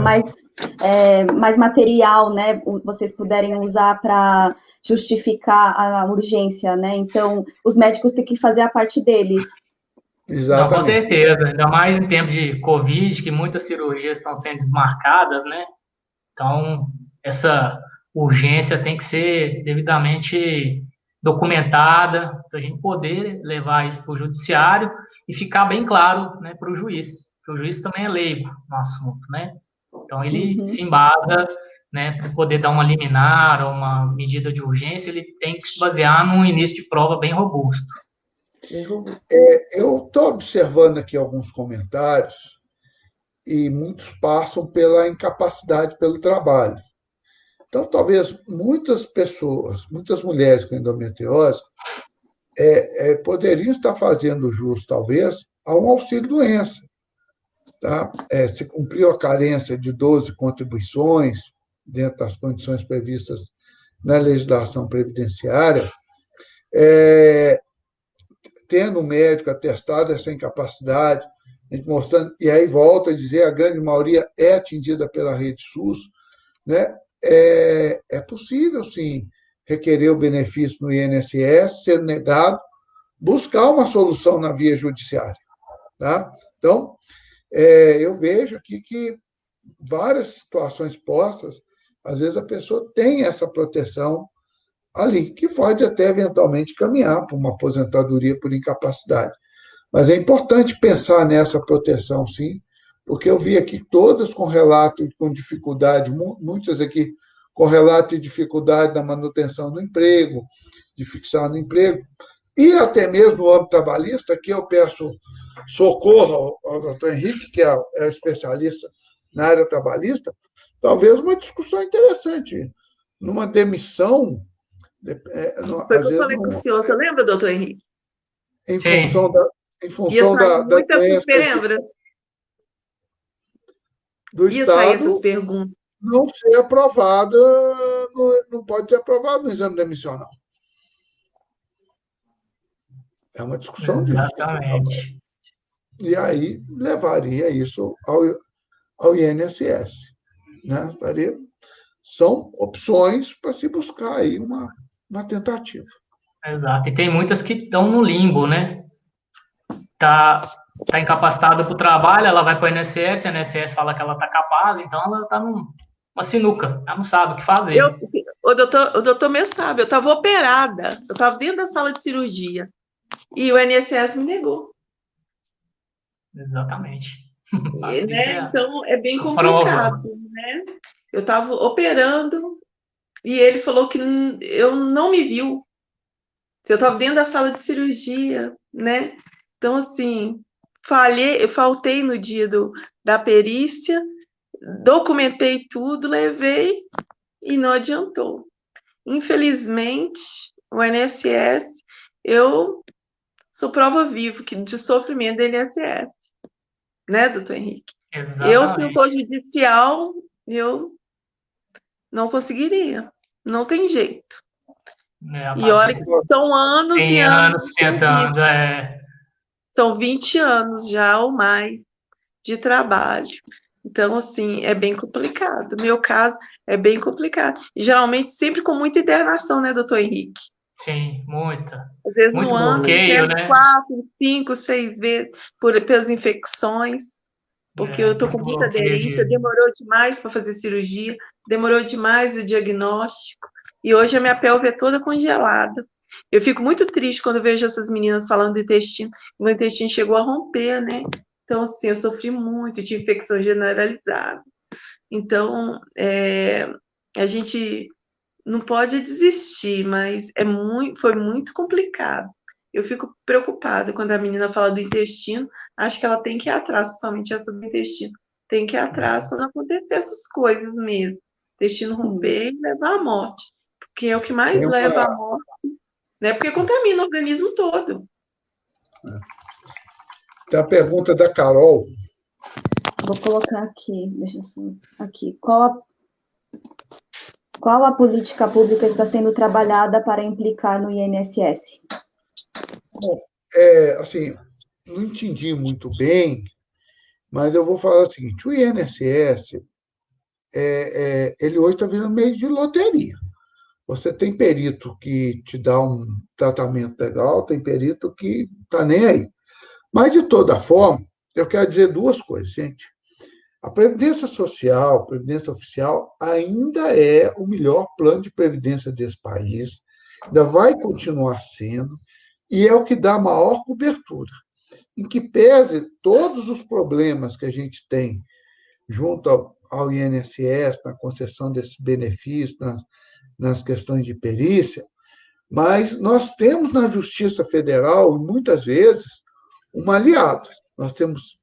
A: mais material, né, vocês puderem usar para justificar a urgência, né? Então, os médicos têm que fazer a parte deles.
C: Exatamente.
D: Não, com certeza, ainda mais em tempos de Covid, que muitas cirurgias estão sendo desmarcadas, né? Então, essa urgência tem que ser devidamente documentada para a gente poder levar isso para o judiciário e ficar bem claro, né, para o juiz, porque o juiz também é leigo no assunto, né? Então, ele se embasa, né, para poder dar uma liminar ou uma medida de urgência, ele tem que se basear num início de prova bem robusto.
C: Eu estou observando aqui alguns comentários e muitos passam pela incapacidade pelo trabalho. Então, talvez muitas pessoas, muitas mulheres com endometriose, poderiam estar fazendo jus, talvez, a um auxílio-doença. Tá? Se cumpriu a carência de 12 contribuições, dentro das condições previstas na legislação previdenciária, tendo um médico atestado essa incapacidade, a gente mostrando, e aí volta a dizer, a grande maioria é atendida pela rede SUS, né? É possível, sim, requerer o benefício no INSS, ser negado, buscar uma solução na via judiciária. Tá? Então, eu vejo aqui que várias situações postas, às vezes a pessoa tem essa proteção ali, que pode até eventualmente caminhar para uma aposentadoria por incapacidade. Mas é importante pensar nessa proteção, sim, porque eu vi aqui todas com relato com dificuldade, muitas aqui com relato de dificuldade na manutenção do emprego, de fixar no emprego, e até mesmo no âmbito trabalhista, aqui eu peço socorro ao doutor Henrique, que é especialista na área trabalhista, talvez uma discussão interessante. Numa demissão,
B: Foi o que eu falei com o senhor, você lembra, doutor Henrique?
C: Em função da doença,
B: você lembra?
C: Do Estado,
B: essas perguntas.
C: Não ser aprovada, não pode ser aprovado no exame demissional. É uma discussão
D: difícil.
C: E aí levaria isso ao INSS. Né? São opções para se buscar aí uma tentativa.
D: Exato. E tem muitas que estão no limbo, né? Tá incapacitada para o trabalho, ela vai para o INSS, a INSS fala que ela está capaz, então ela está numa sinuca, ela não sabe o que fazer.
B: O doutor mesmo sabe, eu estava operada, eu estava dentro da sala de cirurgia e o INSS me negou.
D: Exatamente.
B: Né? Então é bem complicado, né? Eu estava operando e ele falou que eu não me viu. Eu estava dentro da sala de cirurgia, né? Então, assim, faltei no dia da perícia, documentei tudo, levei e não adiantou. Infelizmente, o INSS, eu sou prova viva de sofrimento do INSS, né, doutor Henrique?
D: Exatamente.
B: Se eu for judicial, eu não conseguiria, não tem jeito. E olha que são anos e anos
D: tentando,
B: São 20 anos já ou mais de trabalho. Então, assim, é bem complicado. No meu caso, é bem complicado. E, geralmente, sempre com muita internação, né, doutor Henrique?
D: Sim, muita.
B: Às vezes
D: muito
B: no ano,
D: né?
B: 4, 5, 6 vezes pelas infecções. Porque eu estou com muita aderência, demorou demais para fazer cirurgia, demorou demais o diagnóstico. e hoje a minha pelve é toda congelada. Eu fico muito triste quando eu vejo essas meninas falando do intestino. Meu intestino chegou a romper, né? Então, assim, eu sofri muito de infecção generalizada. Então, a gente não pode desistir, mas foi muito complicado. Eu fico preocupada quando a menina fala do intestino. Acho que ela tem que ir atrás, principalmente essa do intestino. Tem que ir atrás quando acontecer essas coisas mesmo. Intestino romper e levar à morte. Porque é o que mais leva à morte, né? Porque contamina o organismo todo.
C: Tem a pergunta da Carol.
A: Vou colocar aqui, deixa eu só. Aqui. Qual a política pública está sendo trabalhada para implicar no INSS?
C: Bom, assim, não entendi muito bem, mas eu vou falar o seguinte: o INSS, ele hoje está virando meio de loteria. Você tem perito que te dá um tratamento legal, tem perito que está nem aí. Mas, de toda forma, eu quero dizer duas coisas, gente. A Previdência Social, a Previdência Oficial, ainda é o melhor plano de previdência desse país, ainda vai continuar sendo, e é o que dá maior cobertura. Em que pese todos os problemas que a gente tem junto ao INSS, na concessão desses benefícios, nas questões de perícia, mas nós temos na Justiça Federal, muitas vezes, um aliado. Nós temos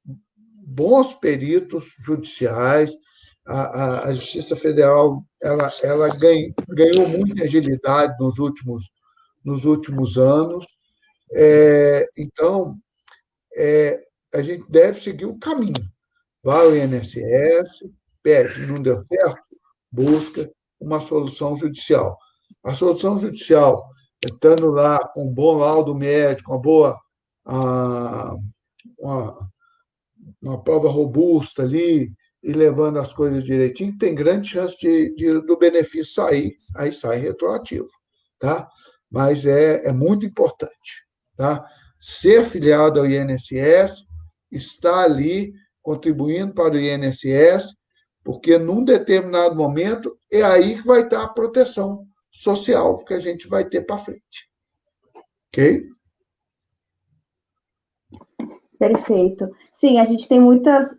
C: bons peritos judiciais, a Justiça Federal ela ganhou muita agilidade nos últimos anos, então a gente deve seguir o caminho. Vai ao INSS, pede, não deu certo, busca uma solução judicial. A solução judicial, estando lá com um bom laudo médico, uma prova robusta ali, e levando as coisas direitinho, tem grande chance do benefício sair, aí sai retroativo. Tá? Mas é muito importante. Tá? Ser filiado ao INSS, estar ali contribuindo para o INSS, porque num determinado momento é aí que vai estar a proteção social que a gente vai ter para frente. Ok?
A: Perfeito. Sim, a gente tem muitas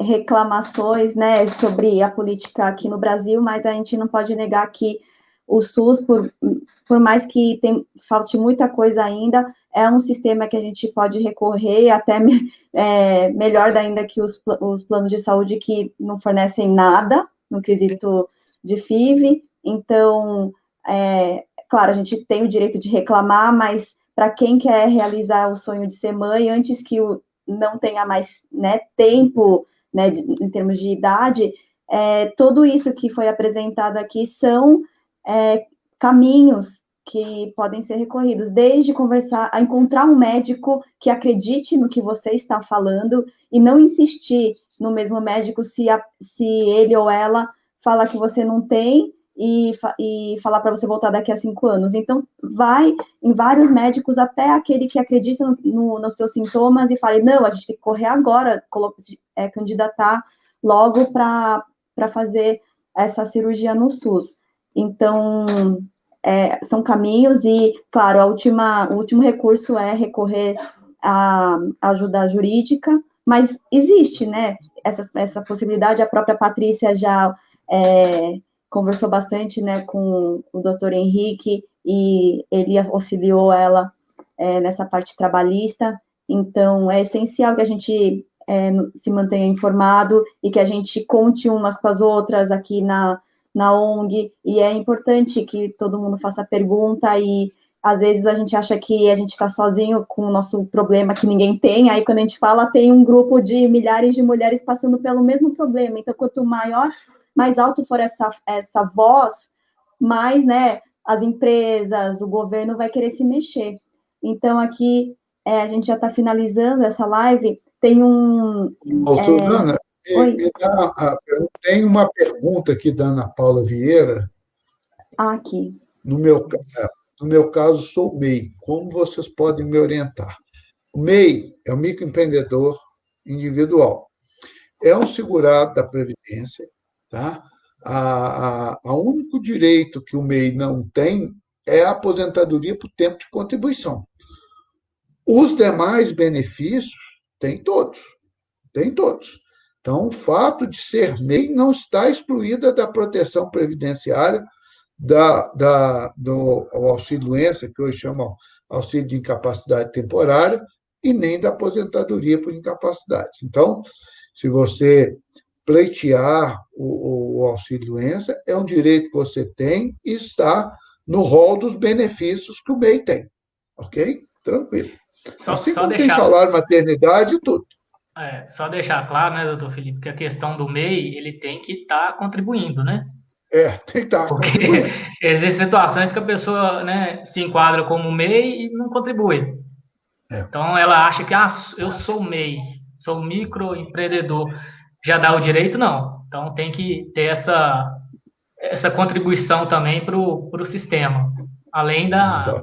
A: reclamações, né, sobre a política aqui no Brasil, mas a gente não pode negar que o SUS, por mais que falte muita coisa ainda, é um sistema que a gente pode recorrer, até melhor ainda que os planos de saúde que não fornecem nada no quesito de FIV. Então, claro, a gente tem o direito de reclamar, mas para quem quer realizar o sonho de ser mãe, antes que não tenha mais, né, tempo, né, em termos de idade, tudo isso que foi apresentado aqui são caminhos que podem ser recorridos, desde encontrar um médico que acredite no que você está falando e não insistir no mesmo médico se ele ou ela fala que você não tem e falar para você voltar daqui a 5 anos. Então, vai em vários médicos, até aquele que acredita nos seus sintomas e fale, não, a gente tem que correr agora, candidatar logo para fazer essa cirurgia no SUS. Então, são caminhos e, claro, o último recurso é recorrer à ajuda jurídica, mas existe, né, essa possibilidade. A própria Patrícia já conversou bastante, né, com o doutor Henrique, e ele auxiliou ela nessa parte trabalhista. Então, é essencial que a gente se mantenha informado e que a gente conte umas com as outras aqui na ONG, e é importante que todo mundo faça pergunta, e às vezes a gente acha que a gente está sozinho com o nosso problema que ninguém tem, aí quando a gente fala, tem um grupo de milhares de mulheres passando pelo mesmo problema. Então, quanto mais alto for essa voz, mais, né, as empresas, o governo vai querer se mexer. Então, aqui, a gente já está finalizando essa live, tem
C: Suzana, tem uma pergunta aqui da Ana Paula Vieira.
A: Aqui.
C: No meu caso, sou MEI. Como vocês podem me orientar? O MEI é um microempreendedor individual. É um segurado da Previdência, tá? O único direito que o MEI não tem é a aposentadoria por tempo de contribuição. Os demais benefícios têm todos, tem todos. Então, o fato de ser MEI não está excluída da proteção previdenciária do auxílio-doença, que hoje chama auxílio de incapacidade temporária, e nem da aposentadoria por incapacidade. Então, se você pleitear o auxílio-doença, é um direito que você tem e está no rol dos benefícios que o MEI tem. Ok? Tranquilo. Assim como tem salário, maternidade e tudo.
D: Só deixar claro, né, doutor Felipe, que a questão do MEI, ele tem que estar contribuindo, né?
C: Tem que estar contribuindo.
D: Existem situações que a pessoa, né, se enquadra como MEI e não contribui. Então, ela acha que, eu sou MEI, sou microempreendedor, já dá o direito? Não. Então, tem que ter essa contribuição também para o sistema, além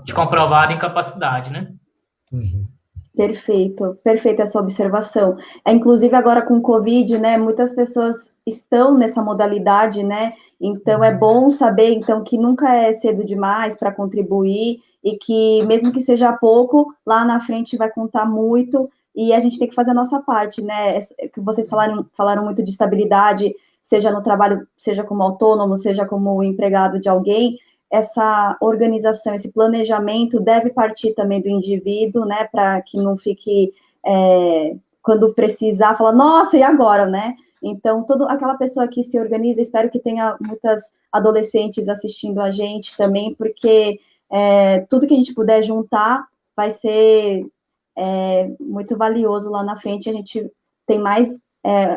D: de comprovada incapacidade, né?
C: Uhum.
A: Perfeito, perfeita essa observação. Inclusive agora com o Covid, né, muitas pessoas estão nessa modalidade, né, então é bom saber, então, que nunca é cedo demais para contribuir e que mesmo que seja pouco, lá na frente vai contar muito e a gente tem que fazer a nossa parte, né, que vocês falaram muito de estabilidade, seja no trabalho, seja como autônomo, seja como empregado de alguém, essa organização, esse planejamento deve partir também do indivíduo, né, para que não fique, quando precisar, falar, nossa, e agora, né? Então, toda aquela pessoa que se organiza, espero que tenha muitas adolescentes assistindo a gente também, porque tudo que a gente puder juntar vai ser muito valioso lá na frente, a gente tem mais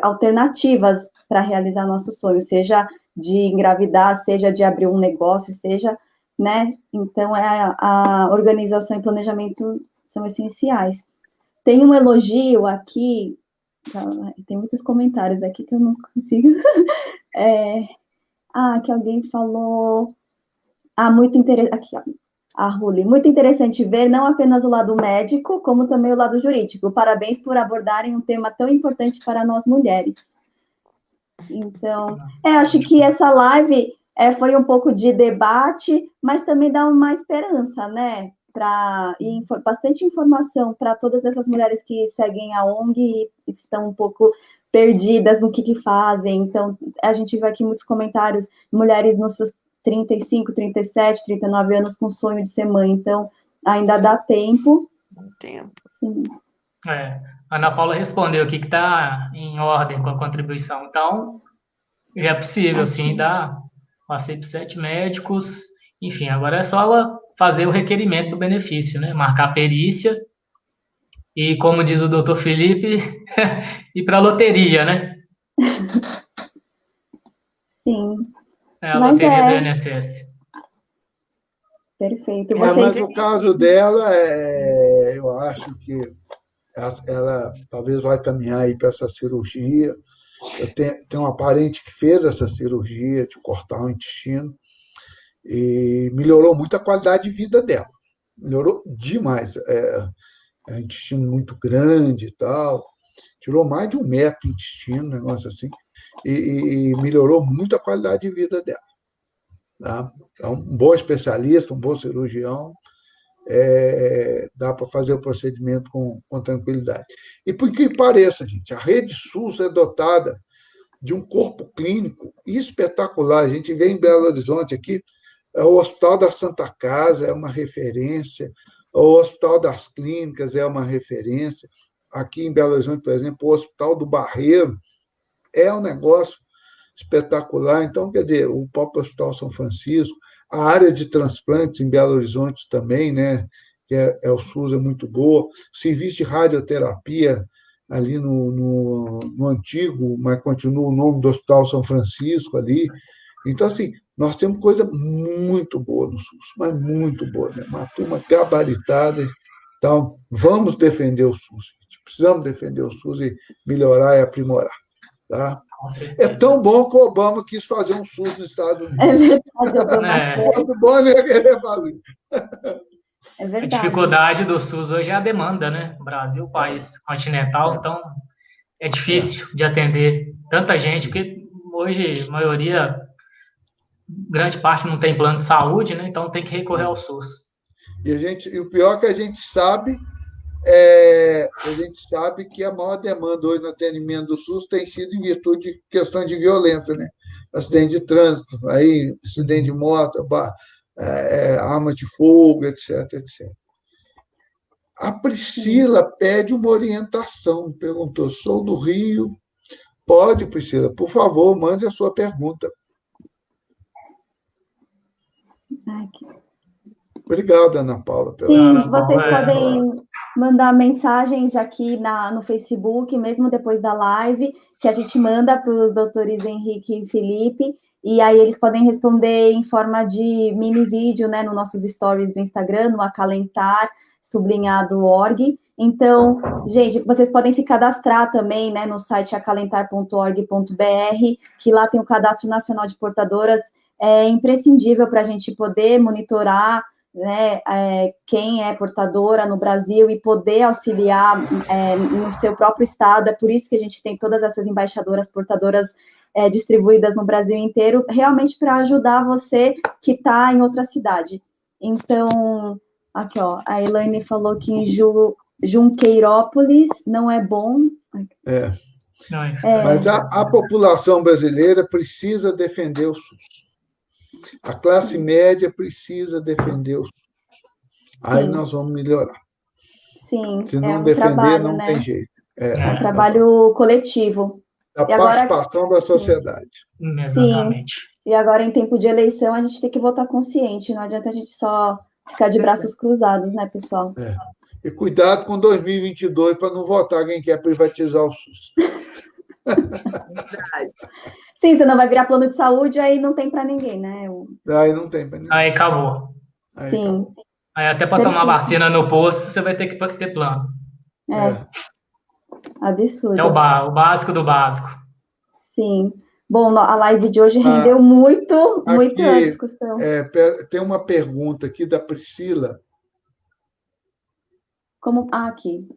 A: alternativas para realizar nossos sonhos, seja de engravidar, seja de abrir um negócio, seja, né? Então, a organização e planejamento são essenciais. Tem um elogio aqui, tem muitos comentários aqui que eu não consigo. Que alguém falou. Muito interessante. Aqui, ó. A Ruli, muito interessante ver não apenas o lado médico, como também o lado jurídico. Parabéns por abordarem um tema tão importante para nós mulheres. Então, acho que essa live foi um pouco de debate, mas também dá uma esperança, né? E bastante informação para todas essas mulheres que seguem a ONG e estão um pouco perdidas no que fazem. Então, a gente vê aqui muitos comentários, mulheres nos seus 35, 37, 39 anos com sonho de ser mãe. Então, ainda dá tempo. Sim.
D: A Ana Paula respondeu aqui que está em ordem com a contribuição. Então, já é possível, sim, passei por 7 médicos, enfim, agora é só ela fazer o requerimento do benefício, né? Marcar a perícia e, como diz o doutor Felipe, ir para a loteria, né?
A: Sim.
D: A loteria do INSS.
A: Perfeito.
C: Mas o caso dela, eu acho que ela talvez vai caminhar aí para essa cirurgia. Eu tenho uma parente que fez essa cirurgia de cortar o intestino e melhorou muito a qualidade de vida dela. Melhorou demais. É um intestino muito grande e tal. Tirou mais de 1 metro de intestino, um negócio assim, e melhorou muito a qualidade de vida dela. Tá? É um bom especialista, um bom cirurgião, dá para fazer o procedimento com tranquilidade. E por que pareça, gente, a rede SUS é dotada de um corpo clínico espetacular. A gente vê em Belo Horizonte aqui, o Hospital da Santa Casa é uma referência, o Hospital das Clínicas é uma referência. Aqui em Belo Horizonte, por exemplo, o Hospital do Barreiro é um negócio espetacular. Então, quer dizer, o próprio Hospital São Francisco, a área de transplantes em Belo Horizonte também, né, que o SUS é muito boa, o serviço de radioterapia ali no antigo, mas continua o nome do Hospital São Francisco ali. Então, assim, nós temos coisa muito boa no SUS, mas muito boa, né? Uma turma gabaritada. Então, vamos defender o SUS. Precisamos defender o SUS e melhorar e aprimorar. Tá? É tão bom que o Obama quis fazer um SUS nos Estados Unidos.
A: É verdade, Obama.
C: Muito bom, né? Querer fazer.
A: É verdade.
D: A dificuldade do SUS hoje é a demanda, né? O Brasil, país continental, então é difícil de atender tanta gente, porque hoje a maioria grande parte não tem plano de saúde, né? Então tem que recorrer ao SUS.
C: E o pior é que a gente sabe que a maior demanda hoje no atendimento do SUS tem sido em virtude de questões de violência, né? Acidente de trânsito, aí, acidente de moto, arma de fogo, etc, etc. A Priscila pede uma orientação, perguntou, sou do Rio. Pode, Priscila, por favor, mande a sua pergunta.
A: Aqui.
C: Obrigado, Ana Paula.
A: Sim, vocês podem mandar mensagens aqui no Facebook, mesmo depois da live, que a gente manda para os doutores Henrique e Felipe, e aí eles podem responder em forma de mini vídeo, né, nos nossos stories do Instagram, no acalentar_org. Então, gente, vocês podem se cadastrar também, né, no site acalentar.org.br, que lá tem o Cadastro Nacional de Portadoras, é imprescindível para a gente poder monitorar, né, quem é portadora no Brasil e poder auxiliar no seu próprio estado. É por isso que a gente tem todas essas embaixadoras portadoras distribuídas no Brasil inteiro, realmente para ajudar você que está em outra cidade. Então, aqui, ó, a Elaine falou que em Junqueirópolis não é bom.
C: Mas a população brasileira precisa defender o SUS. A classe média precisa defender o SUS. Aí nós vamos melhorar.
A: Sim,
C: se não defender,
A: trabalho,
C: não
A: né?
C: tem jeito.
A: É um trabalho coletivo.
C: A participação da sociedade.
D: Exatamente.
A: Sim, e agora em tempo de eleição a gente tem que votar consciente, não adianta a gente só ficar de braços cruzados, né, pessoal?
C: E cuidado com 2022 para não votar quem quer privatizar o SUS.
A: Sim, você não vai virar plano de saúde, aí não tem para ninguém, né?
C: Aí não tem para ninguém.
D: Aí acabou.
A: Sim.
C: Acabou.
D: Aí até para tomar vacina no posto, você vai ter que ter plano.
A: Absurdo.
D: É o básico do básico.
A: Sim. Bom, a live de hoje rendeu muita discussão.
C: Tem uma pergunta aqui da Priscila.
A: Aqui.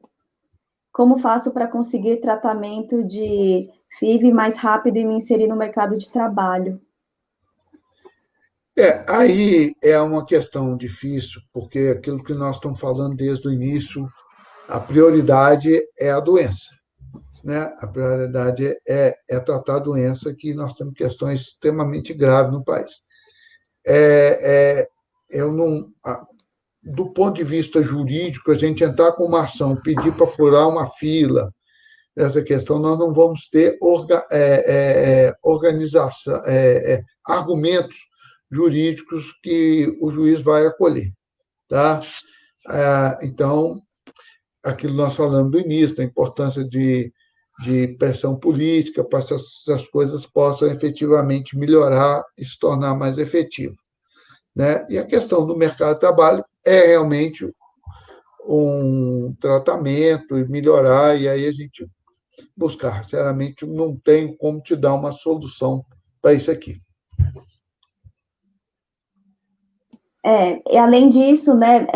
A: Como faço para conseguir tratamento de FIV mais rápido e me inserir no mercado de trabalho?
C: Aí é uma questão difícil, porque aquilo que nós estamos falando desde o início, a prioridade é a doença. Né? A prioridade é tratar a doença, que nós temos questões extremamente graves no país. Eu não, do ponto de vista jurídico, a gente entrar com uma ação, pedir para furar uma fila, essa questão, nós não vamos ter organização, argumentos jurídicos que o juiz vai acolher. Tá? Então, aquilo que nós falamos do início, da importância de pressão política, para que essas coisas possam efetivamente melhorar e se tornar mais efetivo. Né? E a questão do mercado de trabalho é realmente um tratamento e melhorar, e aí a gente buscar. Sinceramente, não tenho como te dar uma solução para isso aqui.
A: E além disso, né,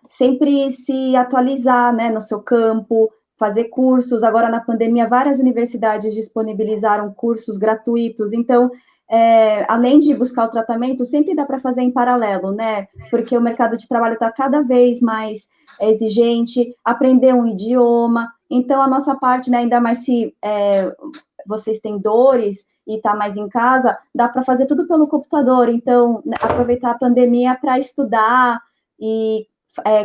A: sempre se atualizar, né, no seu campo, fazer cursos. Agora, na pandemia, várias universidades disponibilizaram cursos gratuitos. Então, além de buscar o tratamento, sempre dá para fazer em paralelo, né? Porque o mercado de trabalho está cada vez mais exigente, aprender um idioma. Então, a nossa parte, né, ainda mais se vocês têm dores e está mais em casa, dá para fazer tudo pelo computador. Então, aproveitar a pandemia para estudar e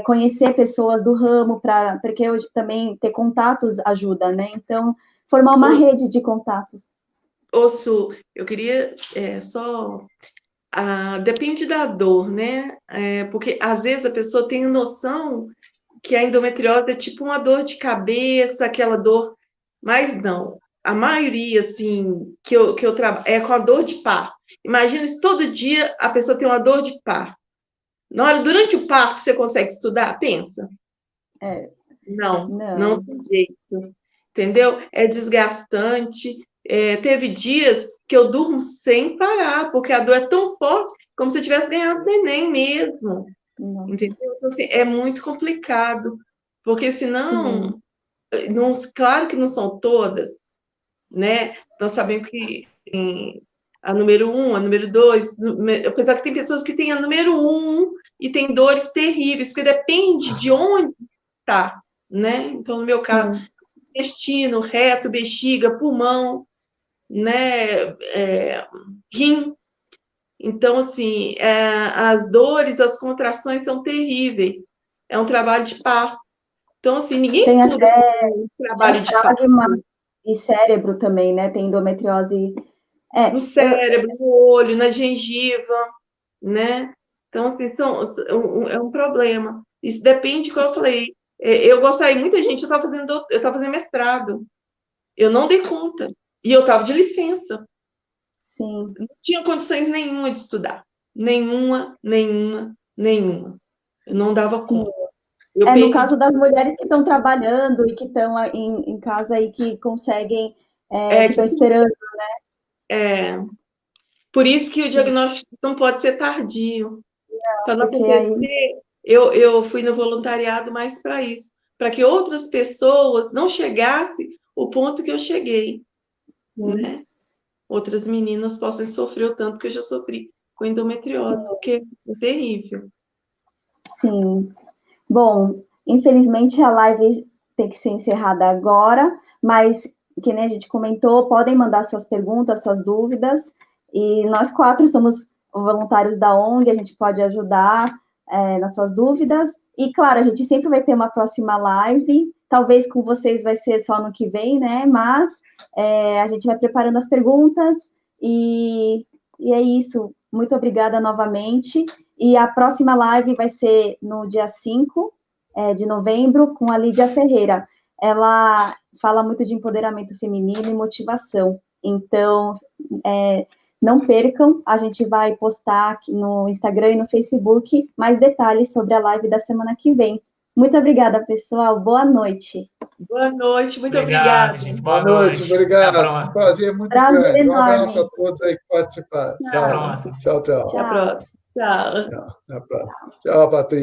A: conhecer pessoas do ramo, porque hoje também ter contatos ajuda, né? Então, formar uma rede de contatos.
B: Su, eu queria só... depende da dor, né? Porque às vezes a pessoa tem noção que a endometriose é tipo uma dor de cabeça, aquela dor, mas não. A maioria, assim, que eu trabalho é com a dor de parto. Imagina se todo dia a pessoa tem uma dor de parto. Durante o parto você consegue estudar? Pensa. Não tem jeito. Entendeu? É desgastante. Teve dias que eu durmo sem parar, porque a dor é tão forte, como se eu tivesse ganhado neném mesmo. Entendeu? Então, assim, é muito complicado, porque senão, claro que não são todas, né? Nós sabemos que a número 1, a número 2, apesar que tem pessoas que têm a número 1 e tem dores terríveis, porque depende de onde está, né? Então, no meu caso, intestino, reto, bexiga, pulmão, né? Rim. Então, assim, as dores, as contrações são terríveis. É um trabalho de parto. Então, assim, ninguém
A: Tem
B: estuda
A: até
B: trabalho de parto.
A: diafragma e cérebro também, né? Tem endometriose.
B: No cérebro, no olho, na gengiva, né? Então, assim, é um problema. Isso depende, como eu falei. Eu gostaria, muita gente, eu estava fazendo mestrado. Eu não dei conta. E eu estava de licença.
A: Sim.
B: Não tinha condições nenhuma de estudar. Nenhuma. Eu não dava conta.
A: No caso das mulheres que estão trabalhando e que estão em casa e que conseguem, que estão esperando.
B: Por isso que o diagnóstico não pode ser tardio. Para não
A: Porque
B: acontecer, eu fui no voluntariado mais para isso, para que outras pessoas não chegassem ao ponto que eu cheguei, né? Outras meninas possam sofrer o tanto que eu já sofri com endometriose, porque é terrível.
A: Sim. Bom, infelizmente a live tem que ser encerrada agora, mas, que nem a gente comentou, podem mandar suas perguntas, suas dúvidas, e nós 4 somos voluntários da ONG, a gente pode ajudar nas suas dúvidas, e claro, a gente sempre vai ter uma próxima live, talvez com vocês vai ser só no que vem, né, mas a gente vai preparando as perguntas, e é isso, muito obrigada novamente, e a próxima live vai ser no dia 5 de novembro, com a Lídia Ferreira. Ela fala muito de empoderamento feminino e motivação. Então, não percam, a gente vai postar aqui no Instagram e no Facebook mais detalhes sobre a live da semana que vem. Muito obrigada, pessoal. Boa noite.
B: Boa noite, muito obrigada.
D: Gente.
C: Boa noite, obrigado. Um prazer muito grande. Um abraço a todos aí que participaram. Tchau, tchau.
B: Até a próxima. Tchau.
C: Tchau, até a próxima. Tchau, Patrícia.